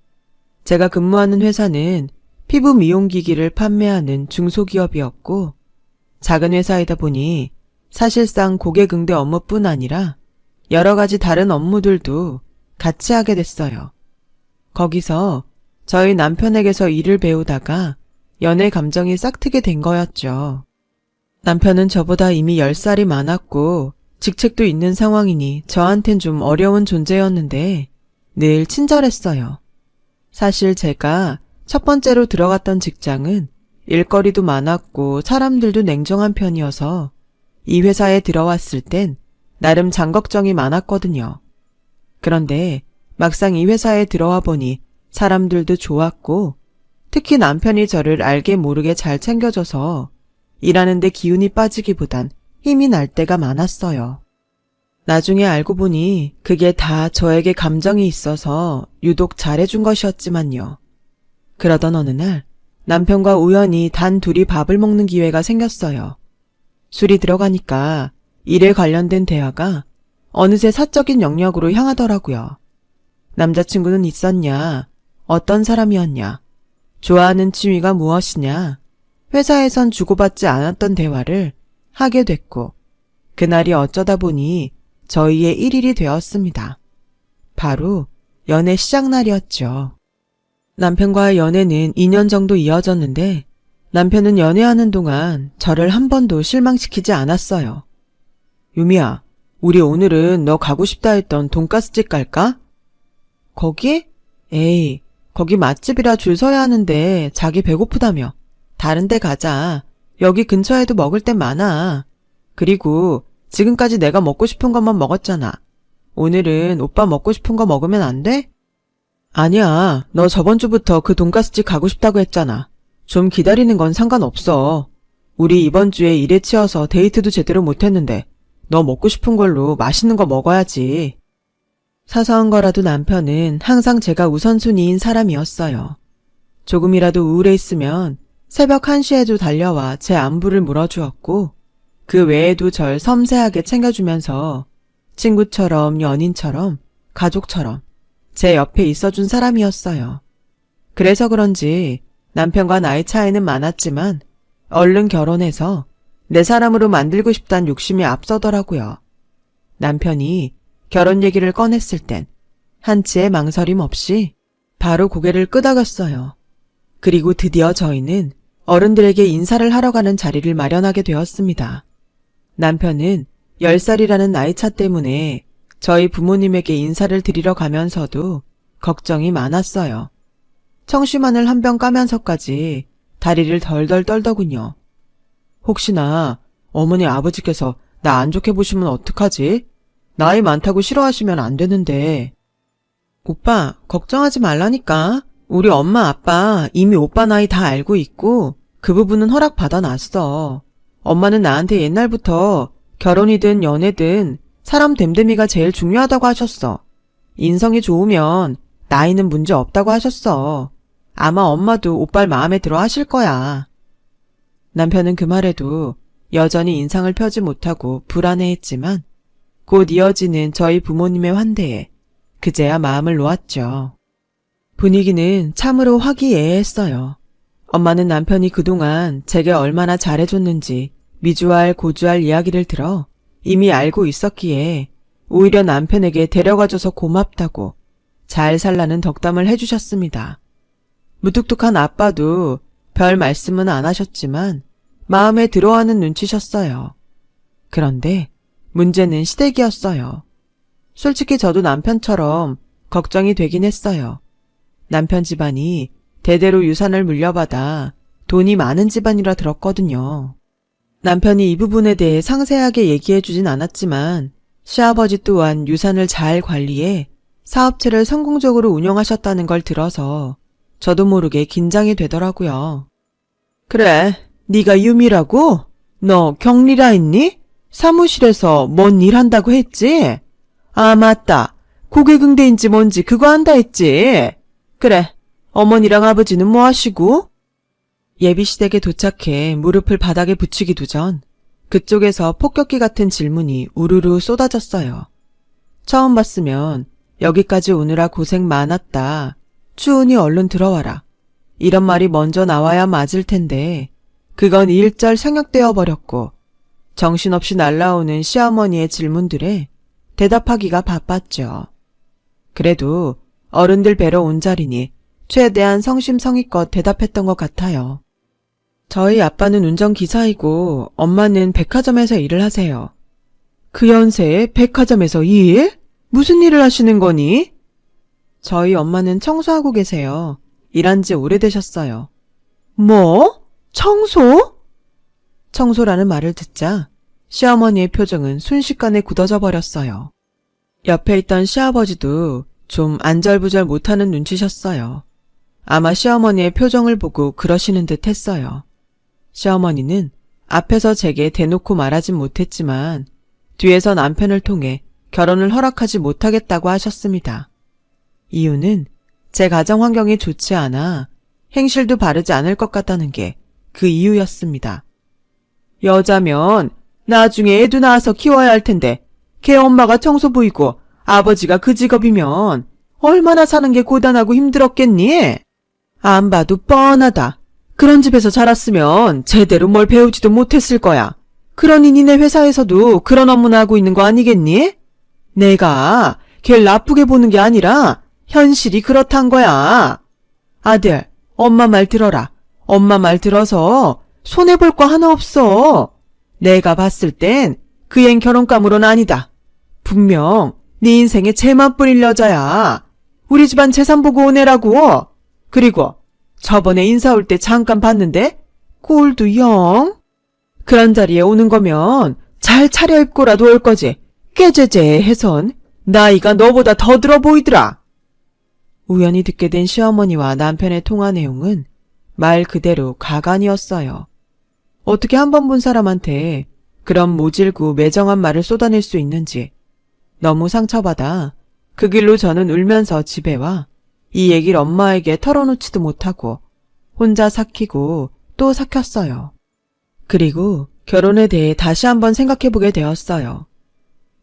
제가 근무하는 회사는 피부 미용기기를 판매하는 중소기업이었고 작은 회사이다 보니 사실상 고객 응대 업무뿐 아니라 여러 가지 다른 업무들도 같이 하게 됐어요. 거기서 저희 남편에게서 일을 배우다가 연애 감정이 싹트게 된 거였죠. 남편은 저보다 이미 10살이 많았고 직책도 있는 상황이니 저한텐 좀 어려운 존재였는데 늘 친절했어요. 사실 제가 첫 번째로 들어갔던 직장은 일거리도 많았고 사람들도 냉정한 편이어서 이 회사에 들어왔을 땐 나름 장걱정이 많았거든요. 그런데 막상 이 회사에 들어와 보니 사람들도 좋았고 특히 남편이 저를 알게 모르게 잘 챙겨줘서 일하는데 기운이 빠지기보단 힘이 날 때가 많았어요. 나중에 알고 보니 그게 다 저에게 감정이 있어서 유독 잘해준 것이었지만요. 그러던 어느 날 남편과 우연히 단 둘이 밥을 먹는 기회가 생겼어요. 술이 들어가니까 일에 관련된 대화가 어느새 사적인 영역으로 향하더라고요. 남자친구는 있었냐? 어떤 사람이었냐? 좋아하는 취미가 무엇이냐? 회사에선 주고받지 않았던 대화를 하게 됐고 그날이 어쩌다 보니 저희의 1일이 되었습니다. 바로 연애 시작날이었죠. 남편과의 연애는 2년 정도 이어졌는데 남편은 연애하는 동안 저를 한 번도 실망시키지 않았어요. 유미야, 우리 오늘은 너 가고 싶다 했던 돈가스집 갈까? 거기? 에이, 거기 맛집이라 줄 서야 하는데 자기 배고프다며. 다른 데 가자. 여기 근처에도 먹을 땐 많아. 그리고 지금까지 내가 먹고 싶은 것만 먹었잖아. 오늘은 오빠 먹고 싶은 거 먹으면 안 돼? 아니야. 너 저번 주부터 그 돈가스집 가고 싶다고 했잖아. 좀 기다리는 건 상관없어. 우리 이번 주에 일에 치여서 데이트도 제대로 못했는데 너 먹고 싶은 걸로 맛있는 거 먹어야지. 사소한 거라도 남편은 항상 제가 우선순위인 사람이었어요. 조금이라도 우울해 있으면 새벽 1시에도 달려와 제 안부를 물어주었고 그 외에도 절 섬세하게 챙겨주면서 친구처럼 연인처럼 가족처럼 제 옆에 있어준 사람이었어요. 그래서 그런지 남편과 나이 차이는 많았지만 얼른 결혼해서 내 사람으로 만들고 싶다는 욕심이 앞서더라고요. 남편이 결혼 얘기를 꺼냈을 땐 한치의 망설임 없이 바로 고개를 끄덕였어요. 그리고 드디어 저희는 어른들에게 인사를 하러 가는 자리를 마련하게 되었습니다. 남편은 10살이라는 나이차 때문에 저희 부모님에게 인사를 드리러 가면서도 걱정이 많았어요. 청심환을 한 병 까면서까지 다리를 덜덜 떨더군요. 혹시나 어머니 아버지께서 나 안 좋게 보시면 어떡하지? 나이 많다고 싫어하시면 안 되는데. 오빠, 걱정하지 말라니까. 우리 엄마 아빠 이미 오빠 나이 다 알고 있고 그 부분은 허락받아 놨어. 엄마는 나한테 옛날부터 결혼이든 연애든 사람 됨됨이가 제일 중요하다고 하셨어. 인성이 좋으면 나이는 문제 없다고 하셨어. 아마 엄마도 오빠를 마음에 들어 하실 거야. 남편은 그 말에도 여전히 인상을 펴지 못하고 불안해했지만 곧 이어지는 저희 부모님의 환대에 그제야 마음을 놓았죠. 분위기는 참으로 화기애애했어요. 엄마는 남편이 그동안 제게 얼마나 잘해줬는지 미주알 고주알 이야기를 들어 이미 알고 있었기에 오히려 남편에게 데려가줘서 고맙다고 잘 살라는 덕담을 해주셨습니다. 무뚝뚝한 아빠도 별 말씀은 안 하셨지만 마음에 들어하는 눈치셨어요. 그런데 문제는 시댁이었어요. 솔직히 저도 남편처럼 걱정이 되긴 했어요. 남편 집안이 대대로 유산을 물려받아 돈이 많은 집안이라 들었거든요. 남편이 이 부분에 대해 상세하게 얘기해주진 않았지만 시아버지 또한 유산을 잘 관리해 사업체를 성공적으로 운영하셨다는 걸 들어서 저도 모르게 긴장이 되더라고요. 그래, 네가 유미라고? 너 격리라 했니? 사무실에서 뭔 일 한다고 했지? 아, 맞다. 고객응대인지 뭔지 그거 한다 했지? 그래, 어머니랑 아버지는 뭐 하시고? 예비시댁에 도착해 무릎을 바닥에 붙이기도 전 그쪽에서 폭격기 같은 질문이 우르르 쏟아졌어요. 처음 봤으면 여기까지 오느라 고생 많았다. 추운이 얼른 들어와라. 이런 말이 먼저 나와야 맞을 텐데 그건 일절 생략되어 버렸고 정신없이 날라오는 시어머니의 질문들에 대답하기가 바빴죠. 그래도 어른들 뵈러 온 자리니 최대한 성심성의껏 대답했던 것 같아요. 저희 아빠는 운전기사이고 엄마는 백화점에서 일을 하세요. 그 연세에 백화점에서 일? 무슨 일을 하시는 거니? 저희 엄마는 청소하고 계세요. 일한 지 오래되셨어요. 뭐? 청소? 청소라는 말을 듣자 시어머니의 표정은 순식간에 굳어져 버렸어요. 옆에 있던 시아버지도 좀 안절부절 못하는 눈치셨어요. 아마 시어머니의 표정을 보고 그러시는 듯 했어요. 시어머니는 앞에서 제게 대놓고 말하진 못했지만 뒤에서 남편을 통해 결혼을 허락하지 못하겠다고 하셨습니다. 이유는 제 가정 환경이 좋지 않아 행실도 바르지 않을 것 같다는 게 그 이유였습니다. 여자면 나중에 애도 낳아서 키워야 할 텐데 걔 엄마가 청소부이고 아버지가 그 직업이면 얼마나 사는 게 고단하고 힘들었겠니? 안 봐도 뻔하다. 그런 집에서 자랐으면 제대로 뭘 배우지도 못했을 거야. 그러니 니네 회사에서도 그런 업무나 하고 있는 거 아니겠니? 내가 걔를 나쁘게 보는 게 아니라 현실이 그렇단 거야. 아들, 엄마 말 들어라. 엄마 말 들어서 손해볼 거 하나 없어. 내가 봤을 땐 그 앤 결혼감으로는 아니다. 분명 네 인생에 재만 뿌릴 여자야. 우리 집안 재산 보고 오네라고. 그리고 저번에 인사 올 때 잠깐 봤는데 꼴도 영. 그런 자리에 오는 거면 잘 차려입고라도 올 거지. 깨제제해선 나이가 너보다 더 들어 보이더라. 우연히 듣게 된 시어머니와 남편의 통화 내용은 말 그대로 가관이었어요. 어떻게 한 번 본 사람한테 그런 모질고 매정한 말을 쏟아낼 수 있는지 너무 상처받아 그 길로 저는 울면서 집에 와 이 얘기를 엄마에게 털어놓지도 못하고 혼자 삭히고 또 삭혔어요. 그리고 결혼에 대해 다시 한번 생각해보게 되었어요.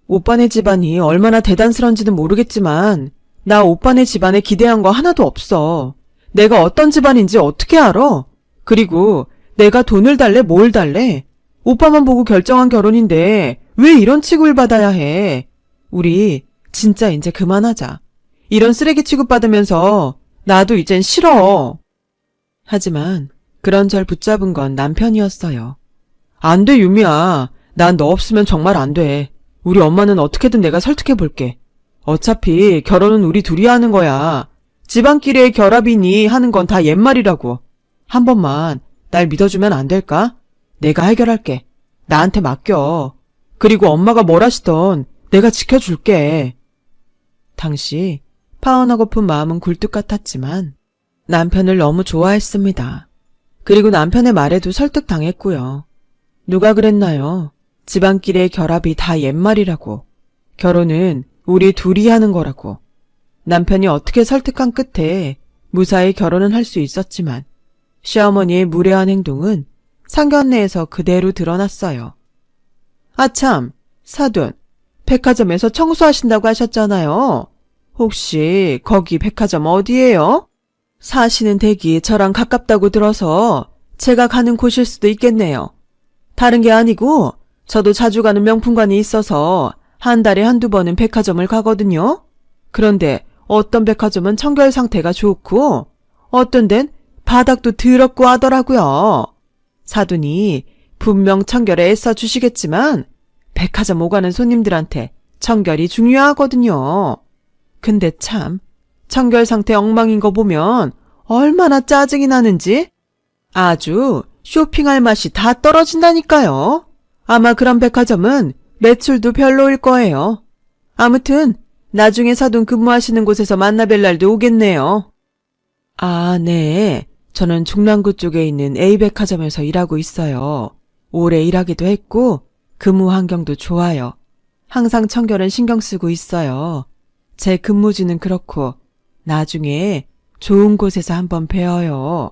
오빠네 집안이 얼마나 대단스런지는 모르겠지만 나 오빠네 집안에 기대한 거 하나도 없어. 내가 어떤 집안인지 어떻게 알아? 그리고 내가 돈을 달래 뭘 달래? 오빠만 보고 결정한 결혼인데 왜 이런 취급을 받아야 해? 우리 진짜 이제 그만하자. 이런 쓰레기 취급받으면서 나도 이젠 싫어. 하지만 그런 절 붙잡은 건 남편이었어요. 안 돼, 유미야. 난 너 없으면 정말 안 돼. 우리 엄마는 어떻게든 내가 설득해 볼게. 어차피 결혼은 우리 둘이 하는 거야. 집안끼리의 결합이니 하는 건 다 옛말이라고. 한 번만 날 믿어주면 안 될까? 내가 해결할게. 나한테 맡겨. 그리고 엄마가 뭘 하시던 내가 지켜줄게. 당시 파혼하고픈 마음은 굴뚝 같았지만 남편을 너무 좋아했습니다. 그리고 남편의 말에도 설득당했고요. 누가 그랬나요? 집안끼리의 결합이 다 옛말이라고. 결혼은 우리 둘이 하는 거라고. 남편이 어떻게 설득한 끝에 무사히 결혼은 할 수 있었지만 시어머니의 무례한 행동은 상견례에서 그대로 드러났어요. 아참, 사돈, 백화점에서 청소하신다고 하셨잖아요. 혹시 거기 백화점 어디예요? 사시는 댁이 저랑 가깝다고 들어서 제가 가는 곳일 수도 있겠네요. 다른 게 아니고 저도 자주 가는 명품관이 있어서 한 달에 한두 번은 백화점을 가거든요. 그런데 어떤 백화점은 청결 상태가 좋고 어떤 데는 바닥도 더럽고 하더라고요. 사돈이 분명 청결에 애써 주시겠지만 백화점 오가는 손님들한테 청결이 중요하거든요. 근데 참 청결 상태 엉망인 거 보면 얼마나 짜증이 나는지 아주 쇼핑할 맛이 다 떨어진다니까요. 아마 그런 백화점은 매출도 별로일 거예요. 아무튼 나중에 사돈 근무하시는 곳에서 만나뵐 날도 오겠네요. 아, 네. 저는 중랑구 쪽에 있는 A백화점에서 일하고 있어요. 오래 일하기도 했고 근무 환경도 좋아요. 항상 청결은 신경 쓰고 있어요. 제 근무지는 그렇고 나중에 좋은 곳에서 한번 뵈어요.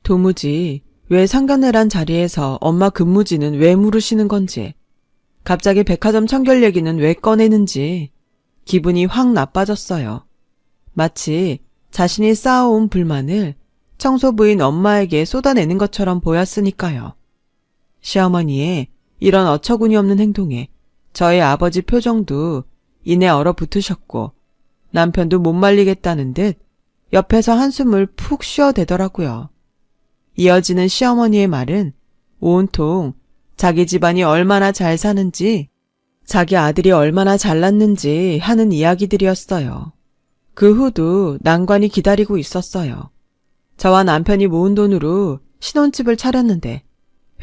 도무지 왜 상견례란 자리에서 엄마 근무지는 왜 물으시는 건지, 갑자기 백화점 청결 얘기는 왜 꺼내는지 기분이 확 나빠졌어요. 마치 자신이 쌓아온 불만을 청소부인 엄마에게 쏟아내는 것처럼 보였으니까요. 시어머니의 이런 어처구니 없는 행동에 저희 아버지 표정도 이내 얼어붙으셨고 남편도 못 말리겠다는 듯 옆에서 한숨을 푹 쉬어대더라고요. 이어지는 시어머니의 말은 온통 자기 집안이 얼마나 잘 사는지, 자기 아들이 얼마나 잘났는지 하는 이야기들이었어요. 그 후도 난관이 기다리고 있었어요. 저와 남편이 모은 돈으로 신혼집을 차렸는데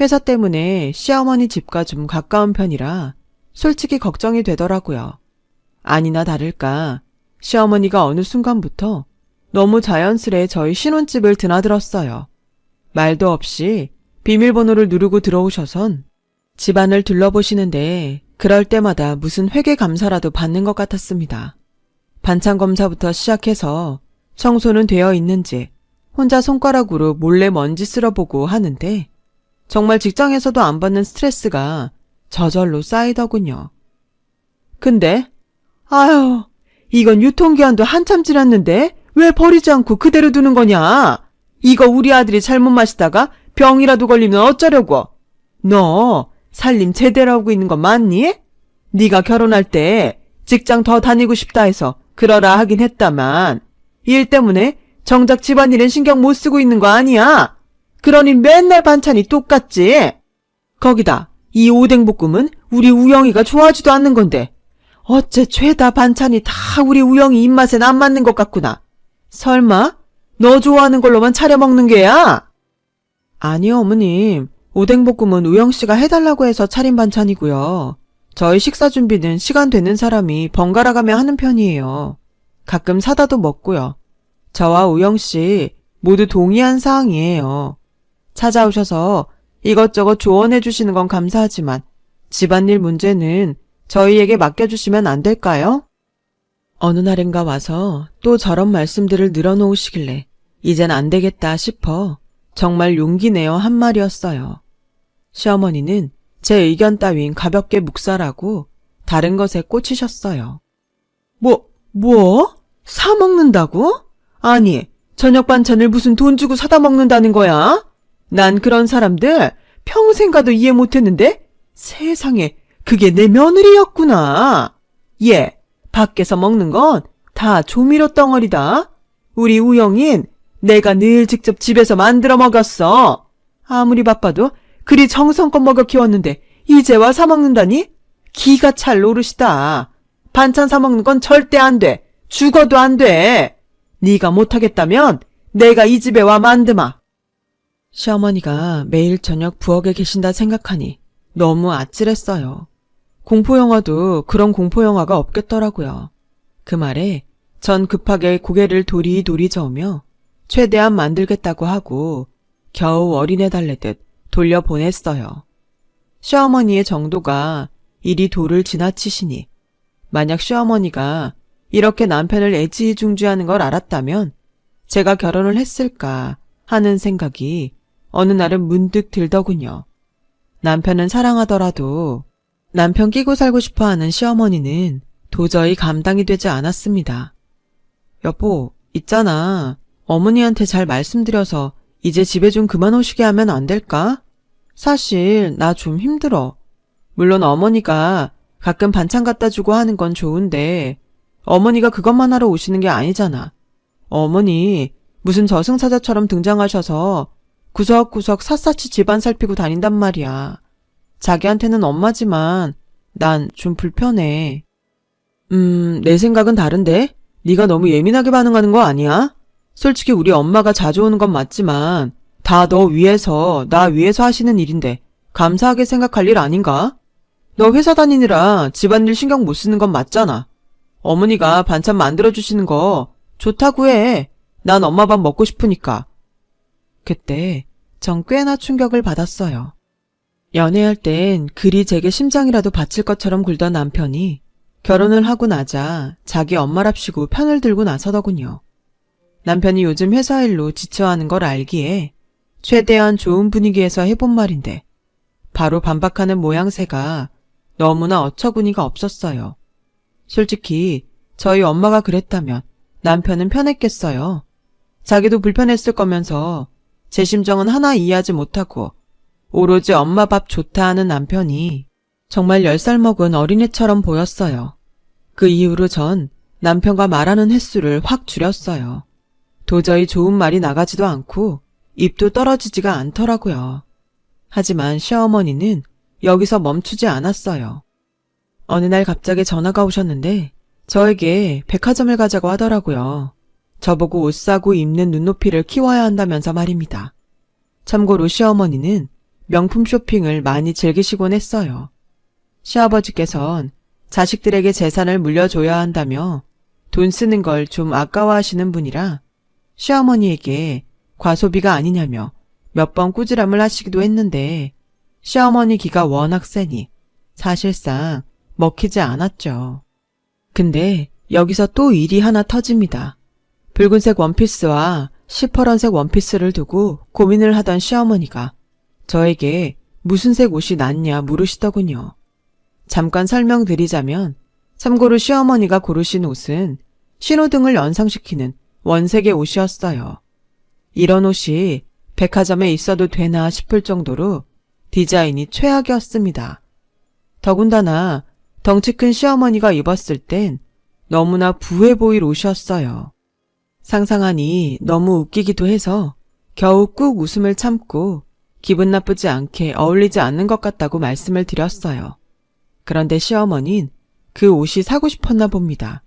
회사 때문에 시어머니 집과 좀 가까운 편이라 솔직히 걱정이 되더라고요. 아니나 다를까 시어머니가 어느 순간부터 너무 자연스레 저희 신혼집을 드나들었어요. 말도 없이 비밀번호를 누르고 들어오셔선 집안을 둘러보시는데 그럴 때마다 무슨 회계감사라도 받는 것 같았습니다. 반찬 검사부터 시작해서 청소는 되어 있는지 혼자 손가락으로 몰래 먼지 쓸어보고 하는데 정말 직장에서도 안 받는 스트레스가 저절로 쌓이더군요. 근데 아유, 이건 유통기한도 한참 지났는데 왜 버리지 않고 그대로 두는 거냐? 이거 우리 아들이 잘못 마시다가 병이라도 걸리면 어쩌려고? 너 살림 제대로 하고 있는 거 맞니? 네가 결혼할 때 직장 더 다니고 싶다 해서 그러라 하긴 했다만 일 때문에 정작 집안일은 신경 못 쓰고 있는 거 아니야? 그러니 맨날 반찬이 똑같지? 거기다 이 오뎅볶음은 우리 우영이가 좋아하지도 않는 건데 어째 죄다 반찬이 다 우리 우영이 입맛엔 안 맞는 것 같구나. 설마 너 좋아하는 걸로만 차려 먹는 게야? 아니요, 어머님. 오뎅볶음은 우영씨가 해달라고 해서 차린 반찬이고요. 저희 식사 준비는 시간 되는 사람이 번갈아가며 하는 편이에요. 가끔 사다도 먹고요. 저와 우영씨 모두 동의한 사항이에요. 찾아오셔서 이것저것 조언해 주시는 건 감사하지만 집안일 문제는 저희에게 맡겨주시면 안 될까요? 어느 날인가 와서 또 저런 말씀들을 늘어놓으시길래 이젠 안 되겠다 싶어 정말 용기 내어 한 말이었어요. 시어머니는 제 의견 따윈 가볍게 묵살하고 다른 것에 꽂히셨어요. 뭐? 사 먹는다고? 아니, 저녁 반찬을 무슨 돈 주고 사다 먹는다는 거야? 난 그런 사람들 평생 가도 이해 못했는데 세상에 그게 내 며느리였구나. 얘, 밖에서 먹는 건 다 조미료 덩어리다. 우리 우영인 내가 늘 직접 집에서 만들어 먹였어. 아무리 바빠도 그리 정성껏 먹여 키웠는데 이제 와 사 먹는다니? 기가 찰 노릇이다. 반찬 사 먹는 건 절대 안 돼. 죽어도 안 돼. 네가 못하겠다면 내가 이 집에 와 만드마. 시어머니가 매일 저녁 부엌에 계신다 생각하니 너무 아찔했어요. 공포영화도 그런 공포영화가 없겠더라고요. 그 말에 전 급하게 고개를 도리도리 저으며 최대한 만들겠다고 하고 겨우 어린애 달래듯 돌려보냈어요. 시어머니의 정도가 이리 도를 지나치시니 만약 시어머니가 이렇게 남편을 애지중지하는 걸 알았다면 제가 결혼을 했을까 하는 생각이 어느 날은 문득 들더군요. 남편은 사랑하더라도 남편 끼고 살고 싶어하는 시어머니는 도저히 감당이 되지 않았습니다. 여보, 있잖아. 어머니한테 잘 말씀드려서 이제 집에 좀 그만 오시게 하면 안 될까? 사실 나 좀 힘들어. 물론 어머니가 가끔 반찬 갖다 주고 하는 건 좋은데 어머니가 그것만 하러 오시는 게 아니잖아. 어머니 무슨 저승사자처럼 등장하셔서 구석구석 샅샅이 집안 살피고 다닌단 말이야. 자기한테는 엄마지만 난 좀 불편해. 내 생각은 다른데? 네가 너무 예민하게 반응하는 거 아니야? 솔직히 우리 엄마가 자주 오는 건 맞지만 다 너 위해서 나 위해서 하시는 일인데 감사하게 생각할 일 아닌가? 너 회사 다니느라 집안일 신경 못 쓰는 건 맞잖아. 어머니가 반찬 만들어주시는 거 좋다고 해. 난 엄마 밥 먹고 싶으니까. 그때 전 꽤나 충격을 받았어요. 연애할 땐 그리 제게 심장이라도 바칠 것처럼 굴던 남편이 결혼을 하고 나자 자기 엄마랍시고 편을 들고 나서더군요. 남편이 요즘 회사 일로 지쳐하는 걸 알기에 최대한 좋은 분위기에서 해본 말인데 바로 반박하는 모양새가 너무나 어처구니가 없었어요. 솔직히 저희 엄마가 그랬다면 남편은 편했겠어요. 자기도 불편했을 거면서 제 심정은 하나 이해하지 못하고 오로지 엄마 밥 좋다 하는 남편이 정말 10살 먹은 어린애처럼 보였어요. 그 이후로 전 남편과 말하는 횟수를 확 줄였어요. 도저히 좋은 말이 나가지도 않고 입도 떨어지지가 않더라고요. 하지만 시어머니는 여기서 멈추지 않았어요. 어느 날 갑자기 전화가 오셨는데 저에게 백화점을 가자고 하더라고요. 저보고 옷 사고 입는 눈높이를 키워야 한다면서 말입니다. 참고로 시어머니는 명품 쇼핑을 많이 즐기시곤 했어요. 시아버지께선 자식들에게 재산을 물려줘야 한다며 돈 쓰는 걸 좀 아까워하시는 분이라 시어머니에게 과소비가 아니냐며 몇 번 꾸지람을 하시기도 했는데 시어머니 기가 워낙 세니 사실상 먹히지 않았죠. 근데 여기서 또 일이 하나 터집니다. 붉은색 원피스와 시퍼런색 원피스를 두고 고민을 하던 시어머니가 저에게 무슨 색 옷이 낫냐 물으시더군요. 잠깐 설명드리자면 참고로 시어머니가 고르신 옷은 신호등을 연상시키는 원색의 옷이었어요. 이런 옷이 백화점에 있어도 되나 싶을 정도로 디자인이 최악이었습니다. 더군다나 덩치 큰 시어머니가 입었을 땐 너무나 부해 보일 옷이었어요. 상상하니 너무 웃기기도 해서 겨우 꾹 웃음을 참고 기분 나쁘지 않게 어울리지 않는 것 같다고 말씀을 드렸어요. 그런데 시어머니는 그 옷이 사고 싶었나 봅니다.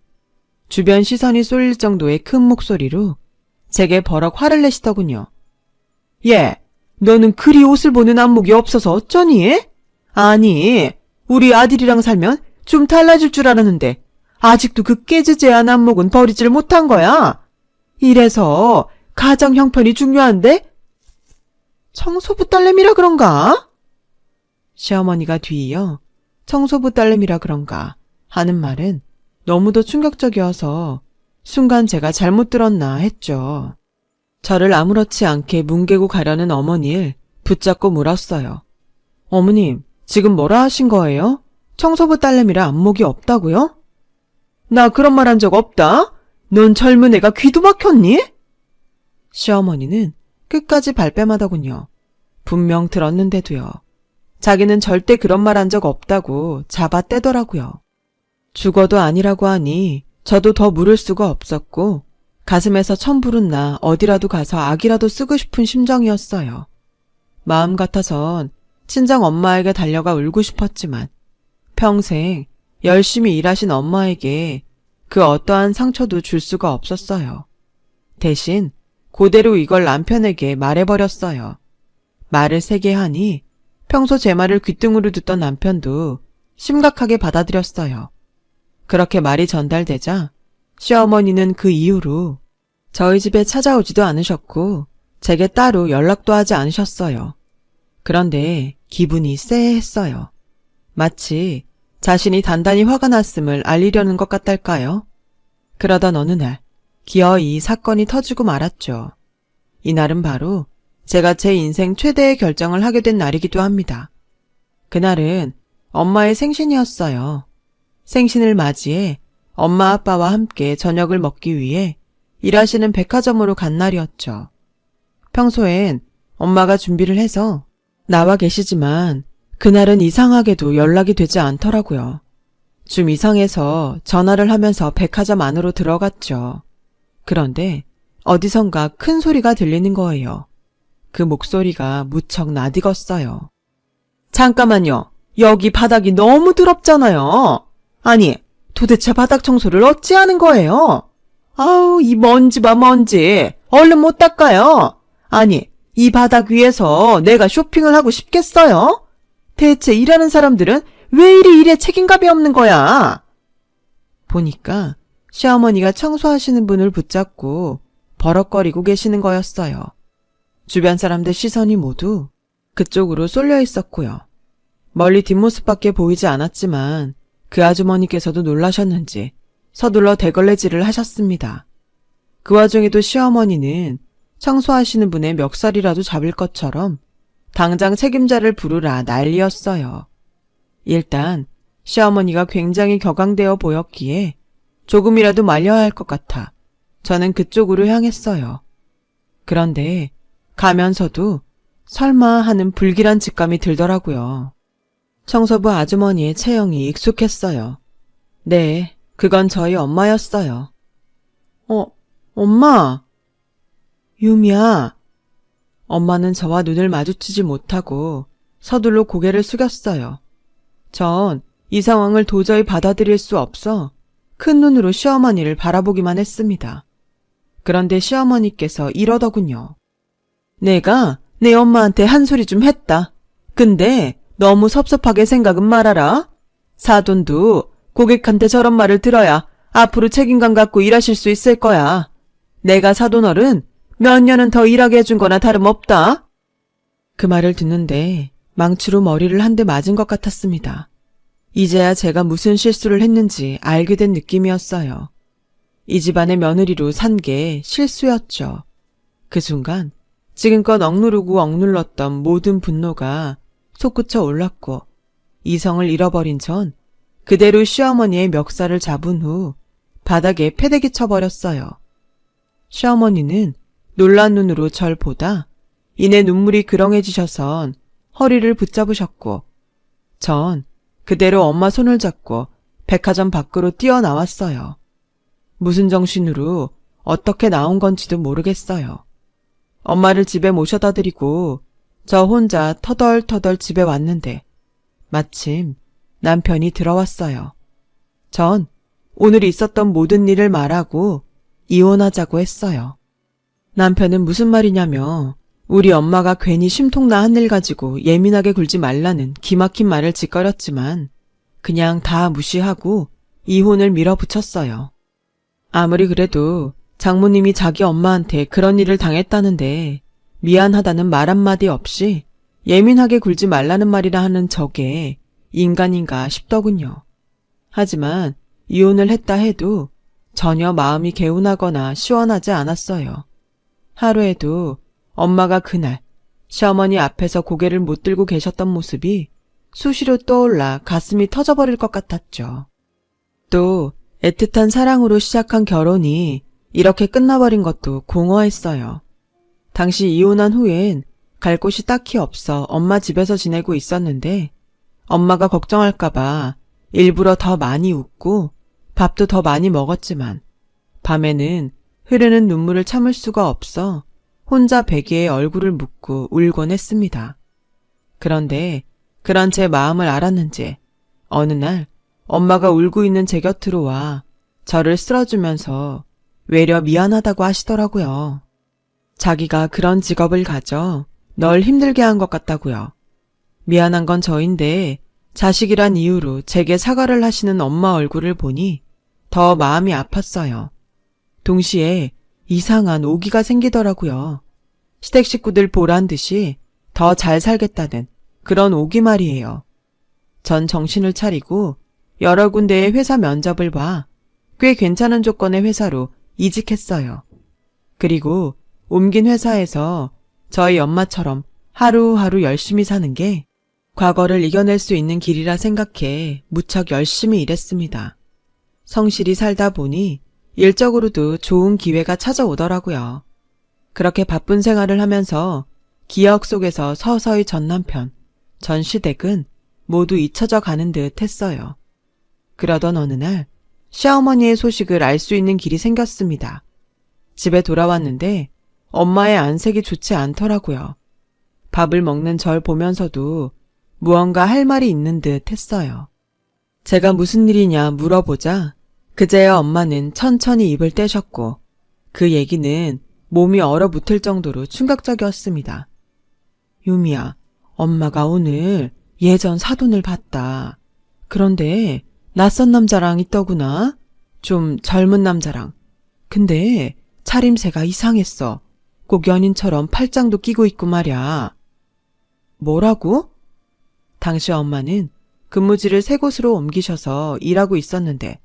주변 시선이 쏠릴 정도의 큰 목소리로 제게 버럭 화를 내시더군요. 예, 너는 그리 옷을 보는 안목이 없어서 어쩌니? 아니, 우리 아들이랑 살면 좀 달라질 줄 알았는데 아직도 그 깨지재한 안목은 버리질 못한 거야. 이래서 가정 형편이 중요한데? 청소부 딸내미라 그런가? 시어머니가 뒤이어 청소부 딸내미라 그런가 하는 말은 너무도 충격적이어서 순간 제가 잘못 들었나 했죠. 저를 아무렇지 않게 뭉개고 가려는 어머니를 붙잡고 물었어요. 어머님, 지금 뭐라 하신 거예요? 청소부 딸내미라 안목이 없다고요? 나 그런 말 한 적 없다. 넌 젊은 애가 귀도 막혔니? 시어머니는 끝까지 발뺌하더군요. 분명 들었는데도요. 자기는 절대 그런 말 한 적 없다고 잡아떼더라고요. 죽어도 아니라고 하니 저도 더 물을 수가 없었고 가슴에서 천불은 나 어디라도 가서 악이라도 쓰고 싶은 심정이었어요. 마음 같아선 친정 엄마에게 달려가 울고 싶었지만 평생 열심히 일하신 엄마에게 그 어떠한 상처도 줄 수가 없었어요. 대신 그대로 이걸 남편에게 말해버렸어요. 말을 세게 하니 평소 제 말을 귓등으로 듣던 남편도 심각하게 받아들였어요. 그렇게 말이 전달되자 시어머니는 그 이후로 저희 집에 찾아오지도 않으셨고 제게 따로 연락도 하지 않으셨어요. 그런데 기분이 쎄했어요. 마치 자신이 단단히 화가 났음을 알리려는 것 같달까요? 그러던 어느 날 기어이 사건이 터지고 말았죠. 이날은 바로 제가 제 인생 최대의 결정을 하게 된 날이기도 합니다. 그날은 엄마의 생신이었어요. 생신을 맞이해 엄마 아빠와 함께 저녁을 먹기 위해 일하시는 백화점으로 간 날이었죠. 평소엔 엄마가 준비를 해서 나와 계시지만 그날은 이상하게도 연락이 되지 않더라고요. 좀 이상해서 전화를 하면서 백화점 안으로 들어갔죠. 그런데 어디선가 큰 소리가 들리는 거예요. 그 목소리가 무척 낯익었어요. 잠깐만요. 여기 바닥이 너무 더럽잖아요. 아니, 도대체 바닥 청소를 어찌하는 거예요? 아우, 이 먼지 봐, 먼지. 얼른 못 닦아요. 아니, 이 바닥 위에서 내가 쇼핑을 하고 싶겠어요? 대체 일하는 사람들은 왜 이리 일에 책임감이 없는 거야? 보니까 시어머니가 청소하시는 분을 붙잡고 버럭거리고 계시는 거였어요. 주변 사람들 시선이 모두 그쪽으로 쏠려 있었고요. 멀리 뒷모습밖에 보이지 않았지만 그 아주머니께서도 놀라셨는지 서둘러 대걸레질을 하셨습니다. 그 와중에도 시어머니는 청소하시는 분의 멱살이라도 잡을 것처럼 당장 책임자를 부르라 난리였어요. 일단 시어머니가 굉장히 격앙되어 보였기에 조금이라도 말려야 할 것 같아 저는 그쪽으로 향했어요. 그런데 가면서도 설마 하는 불길한 직감이 들더라고요. 청소부 아주머니의 체형이 익숙했어요. 네, 그건 저희 엄마였어요. 엄마! 유미야! 엄마는 저와 눈을 마주치지 못하고 서둘러 고개를 숙였어요. 전 이 상황을 도저히 받아들일 수 없어 큰 눈으로 시어머니를 바라보기만 했습니다. 그런데 시어머니께서 이러더군요. 내가 내 엄마한테 한 소리 좀 했다. 근데 너무 섭섭하게 생각은 말아라. 사돈도 고객한테 저런 말을 들어야 앞으로 책임감 갖고 일하실 수 있을 거야. 내가 사돈어른 몇 년은 더 일하게 해준 거나 다름없다. 그 말을 듣는데 망치로 머리를 한 대 맞은 것 같았습니다. 이제야 제가 무슨 실수를 했는지 알게 된 느낌이었어요. 이 집안의 며느리로 산 게 실수였죠. 그 순간 지금껏 억누르고 억눌렀던 모든 분노가 솟구쳐 올랐고 이성을 잃어버린 전 그대로 시어머니의 멱살을 잡은 후 바닥에 패대기 쳐버렸어요. 시어머니는 놀란 눈으로 절 보다 이내 눈물이 그렁해지셔선 허리를 붙잡으셨고 전 그대로 엄마 손을 잡고 백화점 밖으로 뛰어나왔어요. 무슨 정신으로 어떻게 나온 건지도 모르겠어요. 엄마를 집에 모셔다 드리고 저 혼자 터덜터덜 집에 왔는데 마침 남편이 들어왔어요. 전 오늘 있었던 모든 일을 말하고 이혼하자고 했어요. 남편은 무슨 말이냐며 우리 엄마가 괜히 심통나 한 일 가지고 예민하게 굴지 말라는 기막힌 말을 짓거렸지만 그냥 다 무시하고 이혼을 밀어붙였어요. 아무리 그래도 장모님이 자기 엄마한테 그런 일을 당했다는데 미안하다는 말 한마디 없이 예민하게 굴지 말라는 말이라 하는 저게 인간인가 싶더군요. 하지만 이혼을 했다 해도 전혀 마음이 개운하거나 시원하지 않았어요. 하루에도 엄마가 그날 시어머니 앞에서 고개를 못 들고 계셨던 모습이 수시로 떠올라 가슴이 터져버릴 것 같았죠. 또 애틋한 사랑으로 시작한 결혼이 이렇게 끝나버린 것도 공허했어요. 당시 이혼한 후엔 갈 곳이 딱히 없어 엄마 집에서 지내고 있었는데 엄마가 걱정할까봐 일부러 더 많이 웃고 밥도 더 많이 먹었지만 밤에는 흐르는 눈물을 참을 수가 없어 혼자 베개에 얼굴을 묻고 울곤 했습니다. 그런데 그런 제 마음을 알았는지 어느 날 엄마가 울고 있는 제 곁으로 와 저를 쓸어주면서 외려 미안하다고 하시더라고요. 자기가 그런 직업을 가져 널 힘들게 한 것 같다고요. 미안한 건 저인데 자식이란 이유로 제게 사과를 하시는 엄마 얼굴을 보니 더 마음이 아팠어요. 동시에 이상한 오기가 생기더라고요. 시댁 식구들 보란 듯이 더 잘 살겠다는 그런 오기 말이에요. 전 정신을 차리고 여러 군데의 회사 면접을 봐 꽤 괜찮은 조건의 회사로 이직했어요. 그리고 옮긴 회사에서 저희 엄마처럼 하루하루 열심히 사는 게 과거를 이겨낼 수 있는 길이라 생각해 무척 열심히 일했습니다. 성실히 살다 보니 일적으로도 좋은 기회가 찾아오더라고요. 그렇게 바쁜 생활을 하면서 기억 속에서 서서히 전 남편, 전 시댁은 모두 잊혀져 가는 듯 했어요. 그러던 어느 날 시어머니의 소식을 알 수 있는 길이 생겼습니다. 집에 돌아왔는데 엄마의 안색이 좋지 않더라고요. 밥을 먹는 절 보면서도 무언가 할 말이 있는 듯 했어요. 제가 무슨 일이냐 물어보자 그제야 엄마는 천천히 입을 떼셨고 그 얘기는 몸이 얼어붙을 정도로 충격적이었습니다. 유미야, 엄마가 오늘 예전 사돈을 봤다. 그런데 낯선 남자랑 있더구나. 좀 젊은 남자랑. 근데 차림새가 이상했어. 꼭 연인처럼 팔짱도 끼고 있고 말이야. 뭐라고? 당시 엄마는 근무지를 새 곳으로 옮기셔서 일하고 있었는데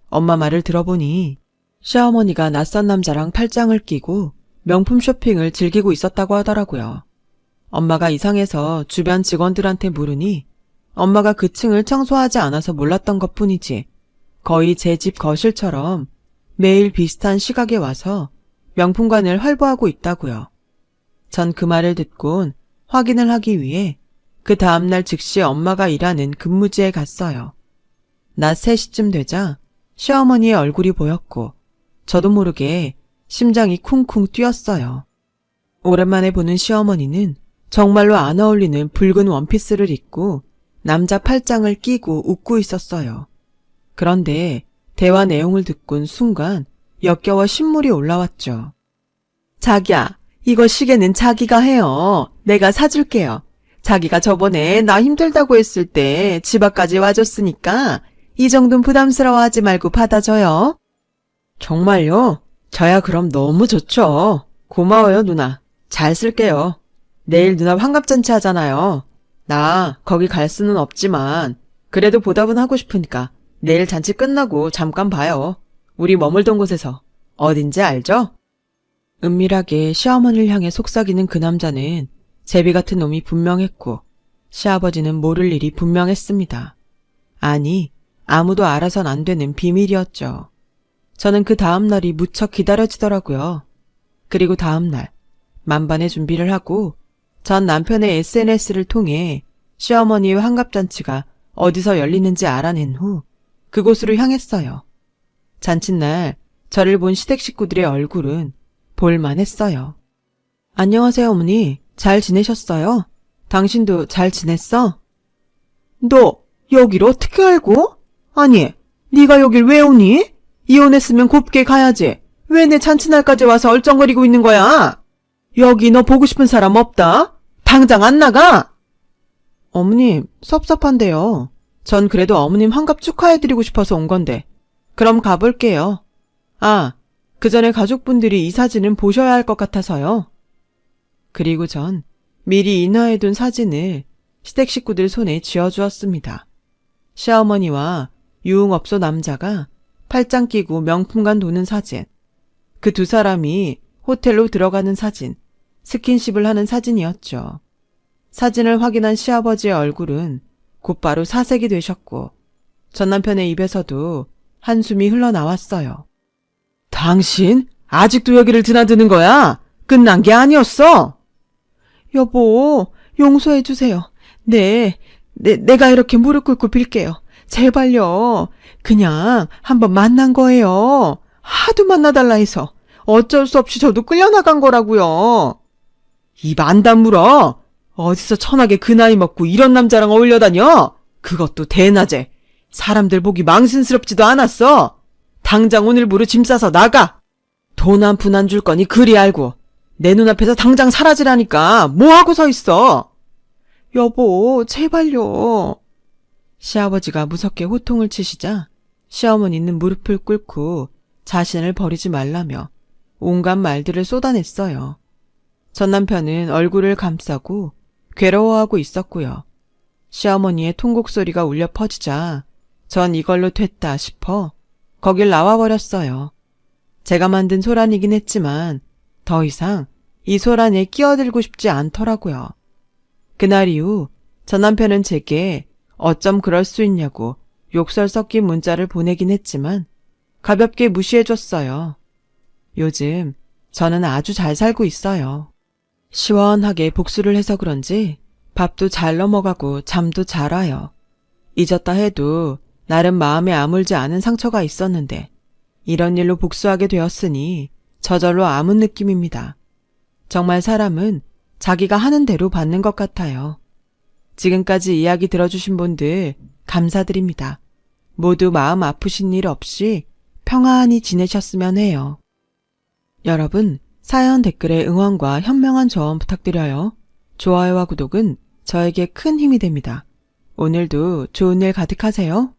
엄마 말을 들어보니 시어머니가 낯선 남자랑 팔짱을 끼고 명품 쇼핑을 즐기고 있었다고 하더라고요. 엄마가 이상해서 주변 직원들한테 물으니 엄마가 그 층을 청소하지 않아서 몰랐던 것뿐이지 거의 제 집 거실처럼 매일 비슷한 시각에 와서 명품관을 활보하고 있다고요. 전 그 말을 듣곤 확인을 하기 위해 그 다음날 즉시 엄마가 일하는 근무지에 갔어요. 낮 3시쯤 되자 시어머니의 얼굴이 보였고 저도 모르게 심장이 쿵쿵 뛰었어요. 오랜만에 보는 시어머니는 정말로 안 어울리는 붉은 원피스를 입고 남자 팔짱을 끼고 웃고 있었어요. 그런데 대화 내용을 듣곤 순간 역겨워 신물이 올라왔죠. 자기야, 이거 시계는 자기가 해요. 내가 사줄게요. 자기가 저번에 나 힘들다고 했을 때 집 앞까지 와줬으니까 이 정도는 부담스러워하지 말고 받아줘요. 정말요? 저야 그럼 너무 좋죠. 고마워요, 누나. 잘 쓸게요. 내일 누나 환갑잔치 하잖아요. 나 거기 갈 수는 없지만 그래도 보답은 하고 싶으니까 내일 잔치 끝나고 잠깐 봐요. 우리 머물던 곳에서 어딘지 알죠? 은밀하게 시어머니를 향해 속삭이는 그 남자는 제비 같은 놈이 분명했고 시아버지는 모를 일이 분명했습니다. 아니, 아무도 알아선 안 되는 비밀이었죠. 저는 그 다음 날이 무척 기다려지더라고요. 그리고 다음 날 만반의 준비를 하고 전 남편의 SNS를 통해 시어머니의 환갑잔치가 어디서 열리는지 알아낸 후 그곳으로 향했어요. 잔칫날 저를 본 시댁 식구들의 얼굴은 볼만했어요. 안녕하세요, 어머니. 잘 지내셨어요? 당신도 잘 지냈어? 너 여길 어떻게 알고? 아니, 네가 여길 왜 오니? 이혼했으면 곱게 가야지. 왜 내 잔칫날까지 와서 얼쩡거리고 있는 거야? 여기 너 보고 싶은 사람 없다? 당장 안 나가! 어머님, 섭섭한데요. 전 그래도 어머님 환갑 축하해드리고 싶어서 온 건데. 그럼 가볼게요. 아, 그 전에 가족분들이 이 사진은 보셔야 할 것 같아서요. 그리고 전 미리 인화해둔 사진을 시댁 식구들 손에 쥐어주었습니다. 시어머니와 유흥업소 남자가 팔짱 끼고 명품관 도는 사진, 그 두 사람이 호텔로 들어가는 사진, 스킨십을 하는 사진이었죠. 사진을 확인한 시아버지의 얼굴은 곧바로 사색이 되셨고 전 남편의 입에서도 한숨이 흘러나왔어요. 당신 아직도 여기를 드나드는 거야? 끝난 게 아니었어? 여보, 용서해주세요. 내가 이렇게 무릎 꿇고 빌게요. 제발요. 그냥 한번 만난 거예요. 하도 만나달라 해서 어쩔 수 없이 저도 끌려나간 거라고요. 입 안 다물어. 어디서 천하게 그 나이 먹고 이런 남자랑 어울려 다녀? 그것도 대낮에. 사람들 보기 망신스럽지도 않았어. 당장 오늘부로 짐 싸서 나가. 돈 한 푼 안 줄 거니 그리 알고. 내 눈앞에서 당장 사라지라니까 뭐하고 서 있어. 여보, 제발요. 시아버지가 무섭게 호통을 치시자 시어머니는 무릎을 꿇고 자신을 버리지 말라며 온갖 말들을 쏟아냈어요. 전 남편은 얼굴을 감싸고 괴로워하고 있었고요. 시어머니의 통곡 소리가 울려 퍼지자 전 이걸로 됐다 싶어 거길 나와버렸어요. 제가 만든 소란이긴 했지만 더 이상 이 소란에 끼어들고 싶지 않더라고요. 그날 이후 전 남편은 제게 어쩜 그럴 수 있냐고 욕설 섞인 문자를 보내긴 했지만 가볍게 무시해줬어요. 요즘 저는 아주 잘 살고 있어요. 시원하게 복수를 해서 그런지 밥도 잘 넘어가고 잠도 잘 와요. 잊었다 해도 나름 마음에 아물지 않은 상처가 있었는데 이런 일로 복수하게 되었으니 저절로 아문 느낌입니다. 정말 사람은 자기가 하는 대로 받는 것 같아요. 지금까지 이야기 들어주신 분들 감사드립니다. 모두 마음 아프신 일 없이 평안히 지내셨으면 해요. 여러분, 사연 댓글에 응원과 현명한 조언 부탁드려요. 좋아요와 구독은 저에게 큰 힘이 됩니다. 오늘도 좋은 일 가득하세요.